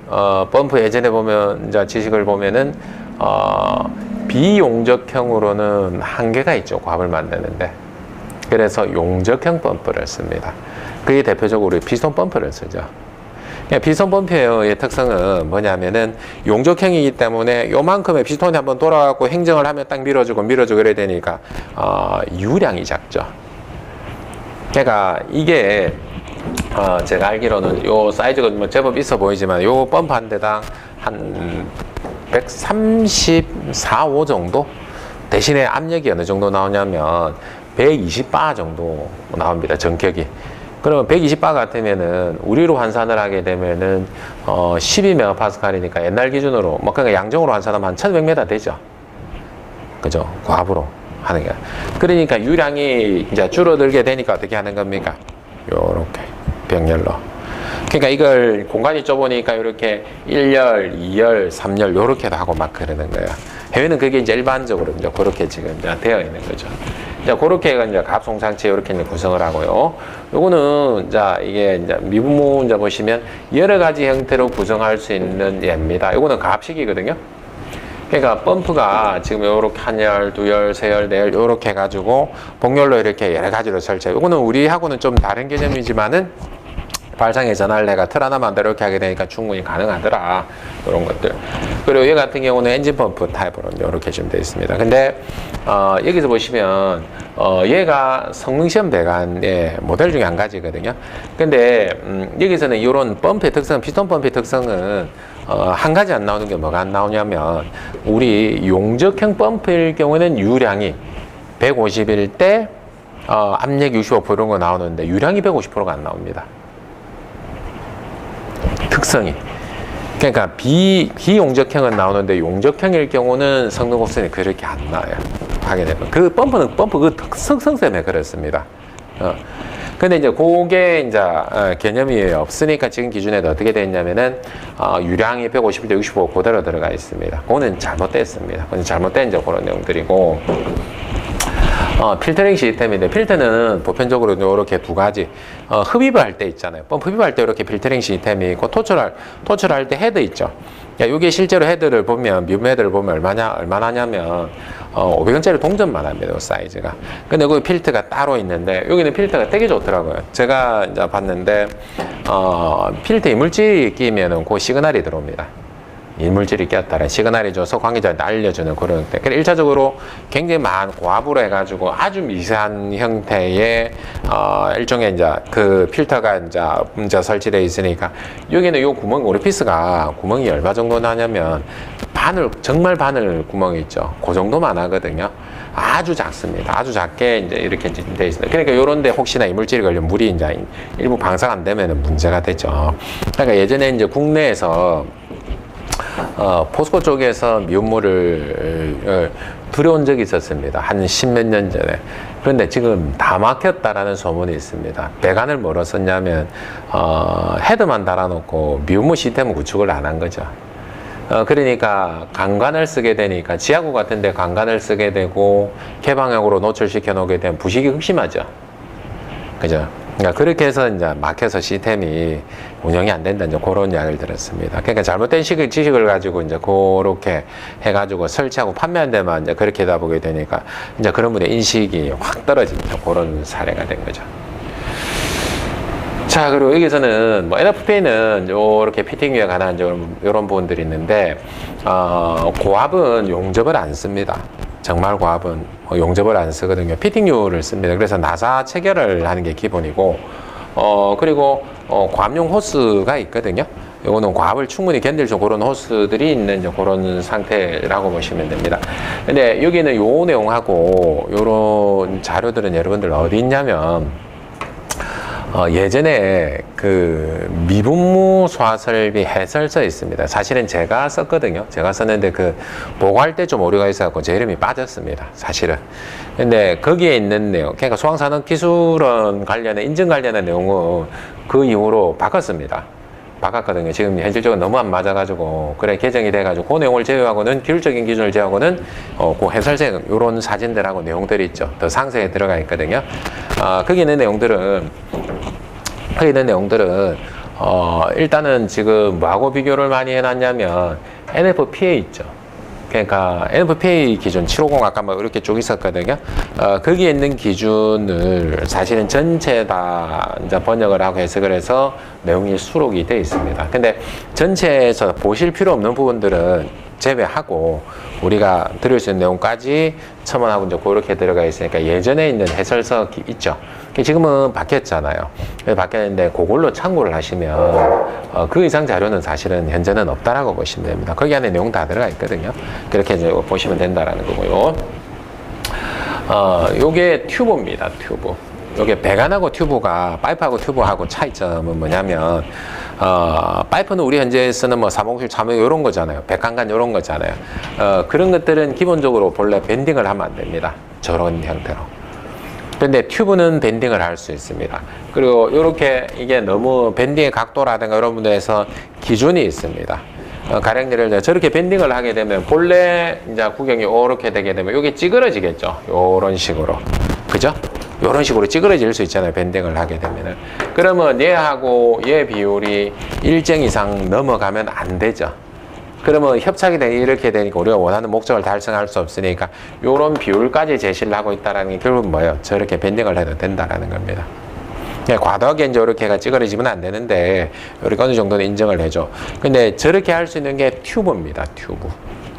펌프 예전에 보면, 이제 지식을 보면은, 비용적형으로는 한계가 있죠. 고압을 만드는데. 그래서 용적형 펌프를 씁니다. 그게 대표적으로 피스톤 펌프를 쓰죠. 피스톤 펌프의 특성은 뭐냐면은 용적형이기 때문에 요만큼의 피스톤이 한번 돌아가고 행정을 하면 딱 밀어주고 그래야 되니까 유량이 작죠. 그러니까 이게 제가 알기로는 요 사이즈가 뭐 제법 있어 보이지만 요 펌프 한 대당 한 134, 5 정도? 대신에 압력이 어느 정도 나오냐면 120바 정도 나옵니다. 전격이. 그러면 120바 같으면은 우리로 환산을 하게 되면은 12메가파스칼이니까 옛날 기준으로 뭐 그러니까 양정으로 환산하면 한 1100m 되죠. 그죠? 고압으로 하는 게. 그러니까 유량이 이제 줄어들게 되니까 어떻게 하는 겁니까? 요렇게 병렬로. 그러니까 이걸 공간이 좁으니까 이렇게 1열, 2열, 3열 요렇게도 하고 막 그러는 거예요. 해외는 그게 이제 일반적으로 이제 그렇게 지금 이제 되어 있는 거죠. 이제 그렇게 이제 갑송장치 이렇게 이제 구성을 하고요. 요거는 이게 이제 미분모 이제 보시면 여러 가지 형태로 구성할 수 있는 예입니다. 요거는 가압식이거든요. 그러니까 펌프가 지금 요렇게 한 열, 두 열, 세 열, 네 열 요렇게 해가지고 복렬로 이렇게 여러 가지로 설치해요. 요거는 우리하고는 좀 다른 개념이지만은 발상의 전할래가 틀 하나만 더 이렇게 하게 되니까 충분히 가능하더라. 이런 것들. 그리고 얘 같은 경우는 엔진 펌프 타입으로 이렇게 지금 되어 있습니다. 근데, 여기서 보시면, 얘가 성능시험 배관의 모델 중에 한 가지거든요. 근데, 여기서는 이런 펌프의 특성, 피스톤 펌프의 특성은, 한 가지 안 나오는 게 뭐가 안 나오냐면, 우리 용적형 펌프일 경우에는 유량이 151대 압력 65% 이런 거 나오는데 유량이 150%가 안 나옵니다. 특성이. 그러니까 비용적형은 나오는데 용적형일 경우는 성능 옵션이 그렇게 안 나와요. 하게 되면. 그 펌프 그 특성 때문에 그렇습니다. 근데 이제 그게 이제 개념이 없으니까 지금 기준에도 어떻게 되어 있냐면은 유량이 150대 65 그대로 들어가 있습니다. 그거는 잘못됐습니다. 그건 잘못된 이제 그런 내용들이고 필터링 시스템인데 필터는 보편적으로 이렇게 두 가지 흡입을 할 때 있잖아요. 흡입할 때 이렇게 필터링 시스템이 있고 토출할 때 헤드 있죠. 이게 실제로 헤드를 보면 미분 헤드를 보면 얼마나냐면 500원짜리 동전만 합니다. 사이즈가. 근데 그 필터가 따로 있는데 여기는 필터가 되게 좋더라고요. 제가 이제 봤는데 필터 이물질이 끼면은 그 시그널이 들어옵니다. 이물질이 꼈다라 시그널이 줘서 관계자한테 알려주는 그런 때. 그래 1차적으로 굉장히 많은 고압으로 해가지고 아주 미세한 형태의 일종의 이제 그 필터가 이제 설치되어 있으니까 여기는 요 구멍 오리피스가 구멍이 얼마 정도 나냐면 정말 바늘 구멍이 있죠. 그 정도만 하거든요. 아주 작습니다. 아주 작게 이제 이렇게 되어 있습니다. 그러니까 요런데 혹시나 이물질이 걸리면 물이 이제 일부 방사가 안 되면 문제가 되죠. 그러니까 예전에 이제 국내에서 포스코 쪽에서 미온물을 들여온 적이 있었습니다. 한 10몇 년 전에. 그런데 지금 다 막혔다라는 소문이 있습니다. 배관을 뭐로 썼냐면 헤드만 달아놓고 미온물 시스템 구축을 안 한 거죠. 그러니까 강관을 쓰게 되니까 지하구 같은 데 강관을 쓰게 되고 개방형으로 노출시켜 놓게 되면 부식이 극심하죠. 그죠? 그러니까 그렇게 해서 이제 막혀서 시스템이 운영이 안 된다, 이제 그런 이야기를 들었습니다. 그러니까 잘못된 지식을 가지고 이제 그렇게 해가지고 설치하고 판매한 데만 이제 그렇게 하다 보게 되니까 이제 그런 분의 인식이 확 떨어집니다. 그런 사례가 된 거죠. 자, 그리고 여기서는 뭐 NFP는 요렇게 피팅위에 관한 이런 부분들이 있는데, 고압은 용접을 안 씁니다. 정말 고압은 용접을 안 쓰거든요. 피팅유를 씁니다. 그래서 나사 체결을 하는 게 기본이고, 그리고 고압용 호스가 있거든요. 요거는 고압을 충분히 견딜 수 그런 호스들이 있는 그런 상태라고 보시면 됩니다. 근데 여기는 요 내용하고 요런 자료들은 여러분들 어디 있냐면, 예전에 그 미분무 소화설비 해설서에 있습니다. 사실은 제가 썼거든요. 제가 썼는데 그 보고할 때 좀 오류가 있어갖고 제 이름이 빠졌습니다. 사실은. 근데 거기에 있는 내용, 그러니까 소방산업기술원 관련해 인증 관련한 내용은 그 이후로 바꿨습니다. 바꿨거든요. 지금 현실적으로 너무 안 맞아가지고 그래 개정이 돼가지고 그 내용을 제외하고는 기술적인 기준을 제외하고는 그 해설세 이런 사진들하고 내용들이 있죠. 더 상세에 들어가 있거든요. 거기 있는 내용들은 일단은 지금 뭐하고 비교를 많이 해놨냐면 NFPA 있죠. 그러니까 NFPA 기준 750 아까 뭐 이렇게 쭉 있었거든요. 거기에 있는 기준을 사실은 전체 다 이제 번역을 하고 해석을 해서 내용이 수록이 되어 있습니다. 근데 전체에서 보실 필요 없는 부분들은 제외하고 우리가 들을 수 있는 내용까지 첨언하고 이제 그렇게 들어가 있으니까 예전에 있는 해설서 있죠. 지금은 바뀌었잖아요. 바뀌었는데 그걸로 참고를 하시면 그 이상 자료는 사실은 현재는 없다라고 보시면 됩니다. 거기 안에 내용 다 들어가 있거든요. 그렇게 이제 보시면 된다라는 거고요. 요게 튜브입니다. 튜브. 요게 배관하고 튜브가 파이프하고 튜브하고 차이점은 뭐냐면 파이프는 우리 현재 쓰는 뭐 307, 300 이런 거잖아요. 백한간 이런 거잖아요. 그런 것들은 기본적으로 본래 밴딩을 하면 안 됩니다. 저런 형태로. 근데 튜브는 밴딩을 할 수 있습니다. 그리고 이렇게 이게 너무 밴딩의 각도라든가 이런 분들에서 기준이 있습니다. 가령 예를 들어 저렇게 밴딩을 하게 되면 본래 이제 구경이 이렇게 되게 되면 이게 찌그러지겠죠. 요런 식으로. 그죠? 요런 식으로 찌그러질 수 있잖아요. 밴딩을 하게 되면은. 그러면 얘하고 얘 비율이 일정 이상 넘어가면 안 되죠. 그러면 협착이 이렇게 되니까 우리가 원하는 목적을 달성할 수 없으니까 요런 비율까지 제시를 하고 있다는 게 결국은 뭐예요? 저렇게 밴딩을 해도 된다라는 겁니다. 과도하게 이제 이렇게 가 찌그러지면 안 되는데 이렇게 어느 정도는 인정을 해줘. 근데 저렇게 할 수 있는 게 튜브입니다.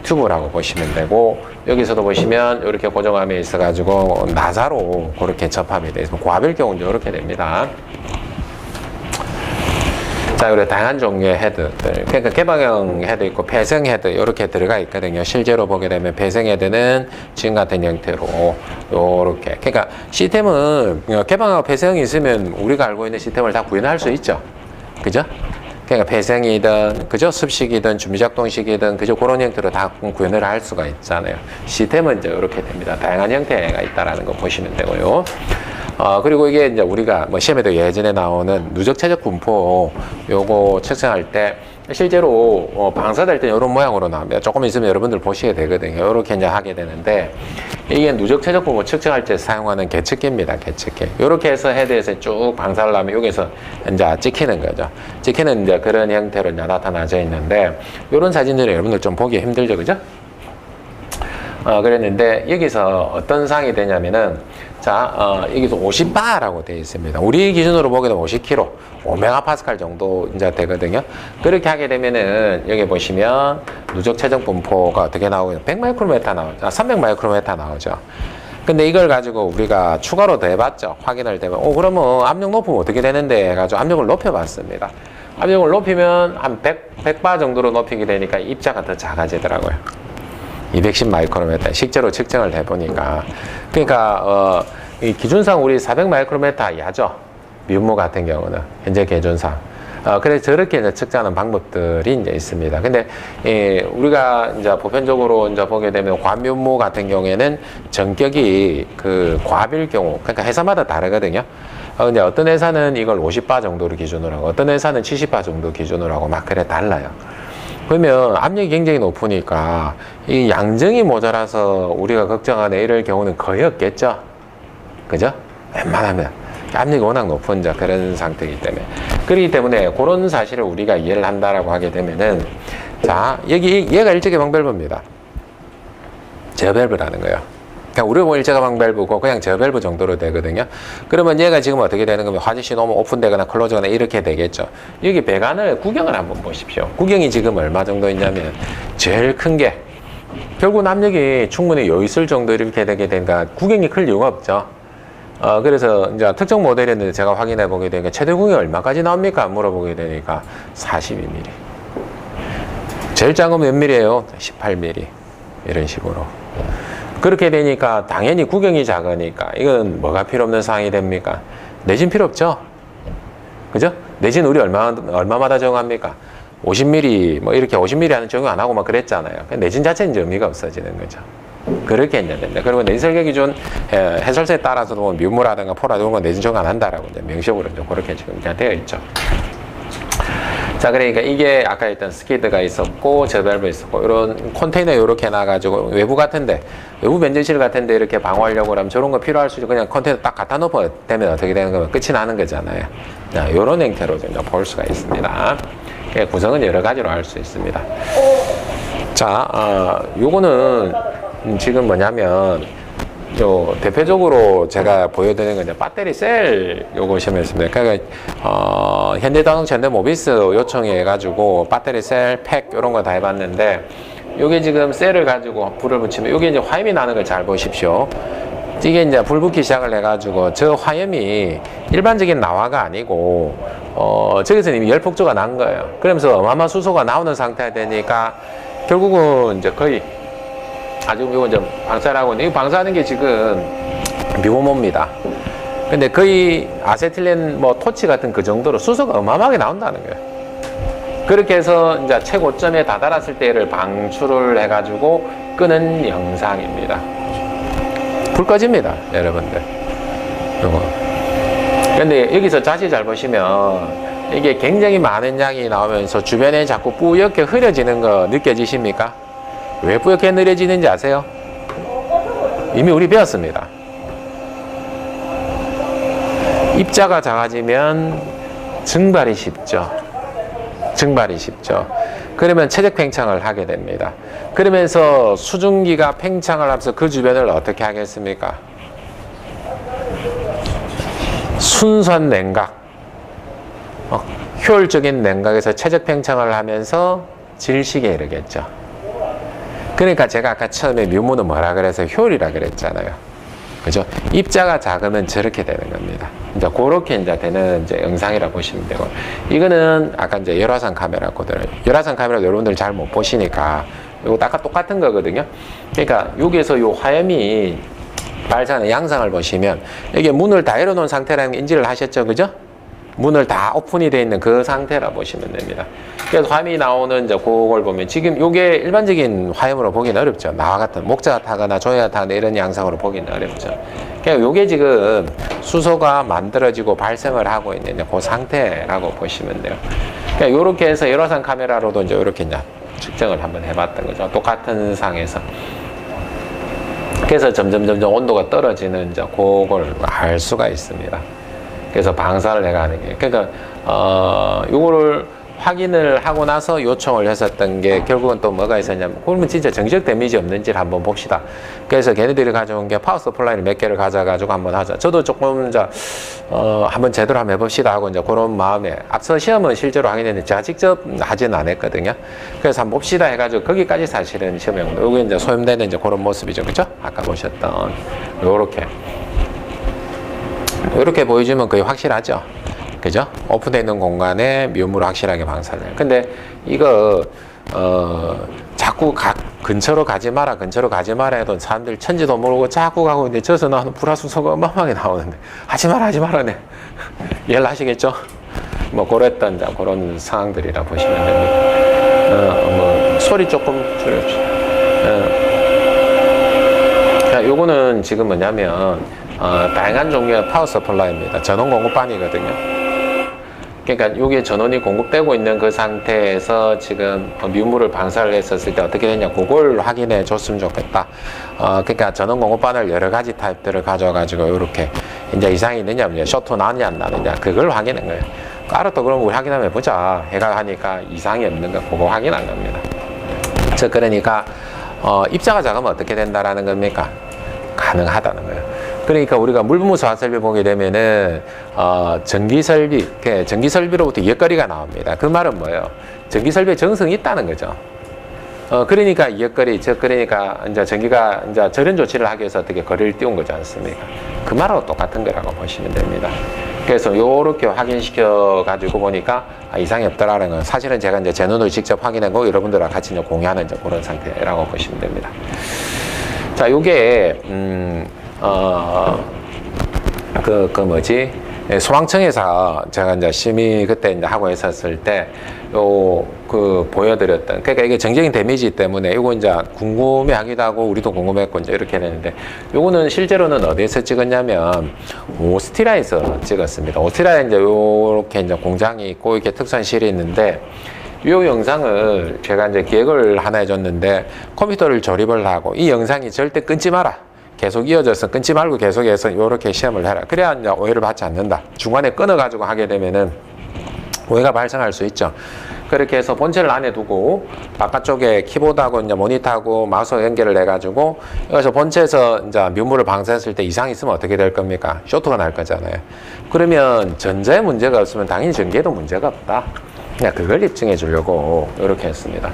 튜브라고 보시면 되고, 여기서도 보시면 이렇게 고정함에 있어가지고 나사로 그렇게 접합이 되어 있으면 고압일 경우는 이렇게 됩니다. 자, 그리고 다양한 종류의 헤드들. 그러니까 개방형 헤드 있고 배성 헤드 이렇게 들어가 있거든요. 실제로 보게 되면 배성 헤드는 지금 같은 형태로 요렇게. 그러니까 시스템은 개방하고 배성이 있으면 우리가 알고 있는 시스템을 다 구현할 수 있죠. 그죠? 그러니까 배성이든 그죠? 습식이든 준비작동식이든 그죠? 그런 형태로 다 구현을 할 수가 있잖아요. 시스템은 이제 이렇게 됩니다. 다양한 형태가 있다라는 거 보시면 되고요. 그리고 이게 이제 우리가 뭐 시험에도 예전에 나오는 누적 최적 분포 요거 측정할 때 실제로 방사될 때 이런 모양으로 나옵니다. 조금 있으면 여러분들 보시게 되거든요. 이렇게 이제 하게 되는데 이게 누적 최적 분포 측정할 때 사용하는 계측기입니다. 계측기. 이렇게 해서 헤드에서 쭉 방사를 하면 여기서 이제 찍히는 거죠. 찍히는 이제 그런 형태로 이제 나타나져 있는데 이런 사진들이 여러분들 좀 보기 힘들죠, 그죠? 그랬는데 여기서 어떤 상이 되냐면은 자, 여기서 50바라고 되어 있습니다. 우리 기준으로 보게 되면 50kg, 5메가파스칼 정도 이제 되거든요. 그렇게 하게 되면은 여기 보시면 누적 최적 분포가 어떻게 나오냐? 100마이크로메타 나오죠. 300마이크로메타 나오죠. 근데 이걸 가지고 우리가 추가로 더 해봤죠. 확인을 되면, 그러면 압력 높으면 어떻게 되는데 해가지고 압력을 높여봤습니다. 압력을 높이면 한 100바 정도로 높이게 되니까 입자가 더 작아지더라고요. 210 마이크로메타 실제로 측정을 해보니까 그러니까 이 기준상 우리 400 마이크로메타 이하죠. 미음모 같은 경우는 현재 기준상 그래서 저렇게 이제 측정하는 방법들이 이제 있습니다. 근데 우리가 이제 보편적으로 이제 보게 되면 과미음모 같은 경우에는 전격이 그 과비일 경우 그러니까 회사마다 다르거든요. 근데 어떤 회사는 이걸 50바 정도로 기준으로 하고 어떤 회사는 70바 정도 기준으로 하고 막 그래 달라요. 그러면 압력이 굉장히 높으니까 이 양정이 모자라서 우리가 걱정하는 이럴 경우는 거의 없겠죠. 그죠? 웬만하면 압력이 워낙 높은 그런 상태이기 때문에 그렇기 때문에 그런 사실을 우리가 이해를 한다라고 하게 되면은 자 여기 얘가 일제개방 밸브입니다. 제어밸브라는 거예요. 그냥 우리가 뭐 일제가방 밸브고 그냥 저밸브 정도로 되거든요. 그러면 얘가 지금 어떻게 되는 거면 화지시 너무 오픈되거나 클로즈거나 이렇게 되겠죠. 여기 배관을 구경을 한번 보십시오. 구경이 지금 얼마 정도 있냐면 제일 큰 게 결국 압력이 충분히 여유 있을 정도 이렇게 되게 되니까 구경이 클 이유가 없죠. 그래서 이제 특정 모델인데 제가 확인해 보게 되니까 최대 구경이 얼마까지 나옵니까? 물어보게 되니까 42mm. 제일 작은 몇 mm예요? 18mm. 이런 식으로. 그렇게 되니까 당연히 구경이 작으니까 이건 뭐가 필요 없는 상황이 됩니까? 내진 필요 없죠? 그죠? 내진 우리 얼마마다 적용합니까? 50mm, 뭐 이렇게 50mm 하는 적용 안 하고 막 그랬잖아요. 내진 자체는 이제 의미가 없어지는 거죠. 그렇게 이제 됩니다. 그리고 내진 설계 기준 해설서에 따라서도 뭐 미음모라든가 포라든가 이런 건 내진 적용 안 한다라고 이제 명시적으로 이제 그렇게 지금 되어 있죠. 자, 그러니까 이게 아까 일단 스키드가 있었고, 저밸브 있었고, 이런 컨테이너 이렇게 놔가지고 외부 같은데, 외부 면접실 같은데 이렇게 방어하려고 하면 저런 거 필요할 수 있고, 그냥 컨테이너 딱 갖다 놓고 되면 어떻게 되는 거면 끝이 나는 거잖아요. 자, 이런 형태로 좀 볼 수가 있습니다. 구성은 여러 가지로 할 수 있습니다. 자, 요거는 지금 뭐냐면, 대표적으로 제가 보여드리는 건 이제 배터리 셀 요거 시험이었습니다. 그러니까 현대자동차, 현대모비스 요청해가지고 배터리 셀, 팩 이런 거 다 해봤는데 요게 지금 셀을 가지고 불을 붙이면 요게 이제 화염이 나는 걸 잘 보십시오. 이게 이제 불 붙기 시작을 해가지고 저 화염이 일반적인 나화가 아니고 저기서 이미 열폭주가 난 거예요. 그러면서 어마어마한 수소가 나오는 상태가 되니까 결국은 이제 거의 지금 이거 이제 방사를 하고 있는데, 이 방사하는 게 지금 미호모입니다. 근데 거의 아세틸렌 뭐 토치 같은 그 정도로 수소가 어마어마하게 나온다는 거예요. 그렇게 해서 이제 최고점에 다다랐을 때를 방출을 해가지고 끄는 영상입니다. 불 꺼집니다, 여러분들. 요거. 근데 여기서 자세히 잘 보시면 이게 굉장히 많은 양이 나오면서 주변에 자꾸 뿌옇게 흐려지는 거 느껴지십니까? 왜 뿌옇게 느려지는지 아세요? 이미 우리 배웠습니다. 입자가 작아지면 증발이 쉽죠. 증발이 쉽죠. 그러면 최적 팽창을 하게 됩니다. 그러면서 수증기가 팽창을 하면서 그 주변을 어떻게 하겠습니까? 순수한 냉각, 효율적인 냉각에서 최적 팽창을 하면서 질식에 이르겠죠. 그러니까 제가 아까 처음에 미음모는 뭐라 그래서 효율이라 그랬잖아요. 그죠? 입자가 작으면 저렇게 되는 겁니다. 이제 그렇게 이제 되는 이제 영상이라 보시면 되고, 이거는 아까 이제 열화상 카메라거든요. 열화상 카메라 여러분들 잘 못 보시니까 이거 아까 똑같은 거거든요. 그러니까 여기에서 요 화염이 발산의 양상을 보시면 이게 문을 다 열어놓은 상태라는 게 인지를 하셨죠, 그죠? 문을 다 오픈이 되어 있는 그 상태라 보시면 됩니다. 그래서 화염이 나오는 이제 그걸 보면 지금 요게 일반적인 화염으로 보기는 어렵죠. 나와 같은 목자가 타거나 조개가 타거나 이런 양상으로 보기는 어렵죠. 그러니까 요게 지금 수소가 만들어지고 발생을 하고 있는 이제 그 상태라고 보시면 돼요. 그러니까 요렇게 해서 열화상 카메라로도 이제 요렇게 이제 측정을 한번 해봤던 거죠. 똑같은 상에서. 그래서 점점 온도가 떨어지는 이제 그걸 알 수가 있습니다. 그래서 방사를 해가 하는 게. 그러니까, 요거를 확인을 하고 나서 요청을 했었던 게 결국은 또 뭐가 있었냐면, 그러면 진짜 정적 데미지 없는지를 한번 봅시다. 그래서 걔네들이 가져온 게 파워 서플라이를 몇 개를 가져가지고 한번 하자. 저도 조금 이제, 한번 제대로 한번 해봅시다 하고 이제 그런 마음에, 앞서 시험은 실제로 확인했는데 제가 직접 하지는 않았거든요. 그래서 한번 봅시다 해가지고 거기까지 사실은 시험용, 요게 이제 소염되는 이제 그런 모습이죠. 그죠? 아까 보셨던, 요렇게. 이렇게 보여주면 거의 확실하죠. 그죠? 오픈되어 있는 공간에 묘물을 확실하게 방사를 해요. 근데 이거 자꾸 근처로 가지 마라 해도 사람들 천지도 모르고 자꾸 가고 있는데 저서 나오는 불화수소가 어마어마하게 나오는데 하지 마라네. 이해를 하시겠죠? 뭐 그랬던 그런 상황들이라 보시면 됩니다. 뭐 소리 조금 줄여주세요. 자, 요거는 지금 뭐냐면 다양한 종류의 파워 서플라이입니다. 전원 공급반이거든요. 그러니까 이게 전원이 공급되고 있는 그 상태에서 지금 묘물을 방사를 했었을 때 어떻게 되냐, 그걸 확인해 줬으면 좋겠다. 그러니까 전원 공급반을 여러 가지 타입들을 가져가지고 이렇게 이제 이상이 있느냐, 쇼트 나느냐 안 나느냐, 그걸 확인한 거예요. 알았다, 그럼 우리 확인 한번 해보자. 해가 하니까 이상이 없는 거 그거 확인한 겁니다. 그러니까 입자가 작으면 어떻게 된다라는 겁니까? 가능하다는 거예요. 그러니까 우리가 물분무소 화설비 보게 되면은 전기설비로부터 이역거리가 나옵니다. 그 말은 뭐예요? 전기설비에 정성이 있다는 거죠. 그러니까 이역거리, 그러니까 이제 전기가 이제 절연 조치를 하기 위해서 어떻게 거리를 띄운 거지 않습니까? 그 말하고 똑같은 거라고 보시면 됩니다. 그래서 요렇게 확인시켜 가지고 보니까 이상이 없더라는 건 사실은 제가 이제 제 눈으로 직접 확인하고 여러분들과 같이 이제 공유하는 이제 그런 상태라고 보시면 됩니다. 자, 요게 소방청에서 제가 이제 심의 그때 이제 하고 있었을 때, 보여드렸던, 그러니까 이게 정적인 데미지 때문에 이거 이제 궁금해 하기도 하고 우리도 궁금했고 이제 이렇게 되는데, 요거는 실제로는 어디에서 찍었냐면, 오스트리아에서 찍었습니다. 오스트리아에 이제 요렇게 이제 공장이 있고 이렇게 특수한실이 있는데, 이 영상을 제가 이제 기획을 하나 해줬는데 컴퓨터를 조립을 하고 이 영상이 절대 끊지 마라. 계속 이어져서 끊지 말고 계속해서 이렇게 시험을 해라. 그래야 이제 오해를 받지 않는다. 중간에 끊어가지고 하게 되면은 오해가 발생할 수 있죠. 그렇게 해서 본체를 안에 두고 바깥쪽에 키보드하고 이제 모니터하고 마우스 연결을 해가지고 여기서 본체에서 이제 묘물을 방사했을 때 이상이 있으면 어떻게 될 겁니까? 쇼트가 날 거잖아요. 그러면 전자에 문제가 없으면 당연히 전기에도 문제가 없다. 그냥 그걸 입증해 주려고 이렇게 했습니다.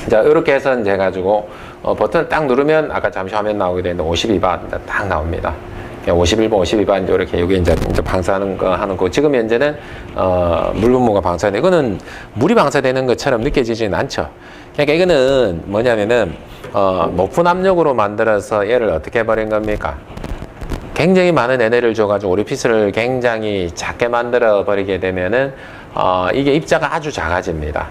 자, 이렇게 해서 이제 해가지고 버튼을 딱 누르면 아까 잠시 화면 나오게 되는데 52바 딱 나옵니다. 51번, 52번 이렇게 여기 이제 방사하는 거 하는 거. 지금 현재는 물분무가 방사돼. 이거는 물이 방사되는 것처럼 느껴지지는 않죠. 그러니까 이거는 뭐냐면은 높은 압력으로 만들어서 얘를 어떻게 해버린 겁니까? 굉장히 많은 에너지를 줘가지고 오리피스를 굉장히 작게 만들어 버리게 되면은 이게 입자가 아주 작아집니다.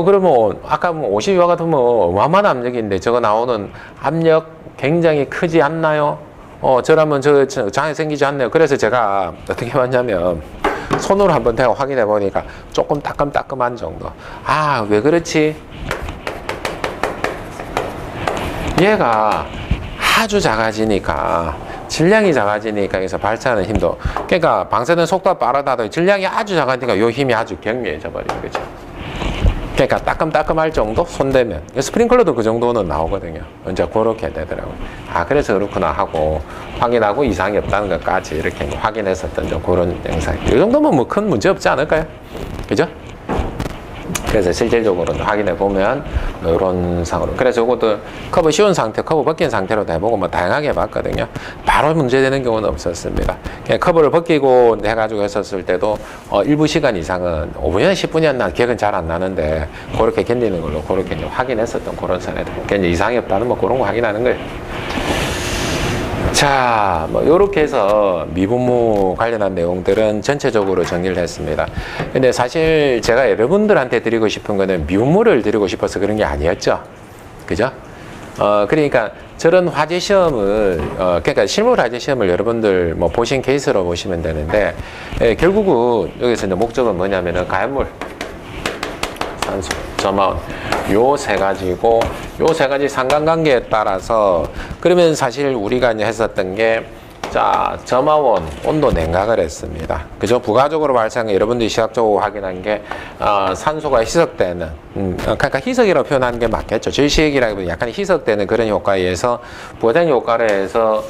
그러면 아까 뭐 52와 같으면 어마어마한 압력인데 저거 나오는 압력 굉장히 크지 않나요? 저라면 저 장애 생기지 않네요. 그래서 제가 어떻게 봤냐면 손으로 한번 대고 확인해 보니까 조금 따끔따끔한 정도. 아, 왜 그렇지? 얘가 아주 작아지니까, 질량이 작아지니까 여기서 발사하는 힘도, 그러니까 방사되는 속도가 빠르다도 질량이 아주 작아지니까 이 힘이 아주 경미해져 버리는 거죠. 그러니까 따끔따끔할 정도? 손대면. 스프링클러도 그 정도는 나오거든요. 이제 그렇게 되더라고요. 아, 그래서 그렇구나 하고 확인하고 이상이 없다는 것까지 이렇게 확인했었던 그런 영상. 이 정도면 뭐 큰 문제 없지 않을까요? 그죠? 그래서 실질적으로 확인해 보면 이런 상으로. 그래서 이것도 커브 씌운 상태, 커브 벗긴 상태로도 해보고 뭐 다양하게 해봤거든요. 바로 문제되는 경우는 없었습니다. 그냥 커브를 벗기고 해가지고 했었을 때도 일부 시간 이상은 5분이나 10분이나 난 기억은 잘 안 나는데 그렇게 견디는 걸로 그렇게 이제 확인했었던 그런 사례들. 그러니까 이상이 없다는 뭐 그런 거 확인하는 거예요. 자, 뭐 요렇게 해서 미분무 관련한 내용들은 전체적으로 정리를 했습니다. 근데 사실 제가 여러분들한테 드리고 싶은 거는 미분무를 드리고 싶어서 그런 게 아니었죠. 그죠? 그러니까 저런 화재 시험을, 그러니까 실물 화재 시험을 여러분들 뭐 보신 케이스로 보시면 되는데, 결국은 여기서 이제 목적은 뭐냐면은 가연물, 산소, 저마운, 요 세 가지고, 요 세 가지 상관관계에 따라서, 그러면 사실 우리가 이제 했었던 게, 자, 저마원, 온도 냉각을 했습니다. 그죠? 부가적으로 발생한 게 여러분들이 시각적으로 확인한 게, 산소가 희석되는, 그러니까 희석이라고 표현하는 게 맞겠죠. 질식이라기보다 약간 희석되는 그런 효과에 의해서, 부가적인 효과를 해서,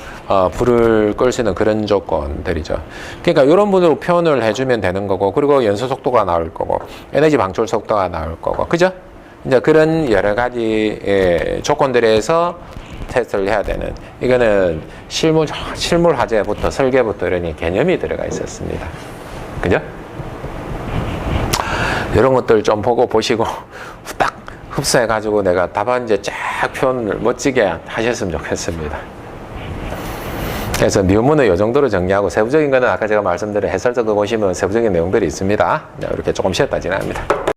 불을 끌 수 있는 그런 조건들이죠. 그러니까 이런 분으로 표현을 해주면 되는 거고, 그리고 연소 속도가 나올 거고, 에너지 방출 속도가 나올 거고, 그죠? 이제 그런 여러 가지 조건들에서 테스트를 해야 되는, 이거는 실물 화재부터 설계부터 이런 개념이 들어가 있었습니다. 그죠? 이런 것들 좀 보고 보시고 딱 흡수해 가지고 내가 답안지 쫙 표현을 멋지게 하셨으면 좋겠습니다. 그래서 미분문은 이 정도로 정리하고 세부적인 거는 아까 제가 말씀드린 해설적으로 보시면 세부적인 내용들이 있습니다. 이렇게 조금 쉬었다 지납니다.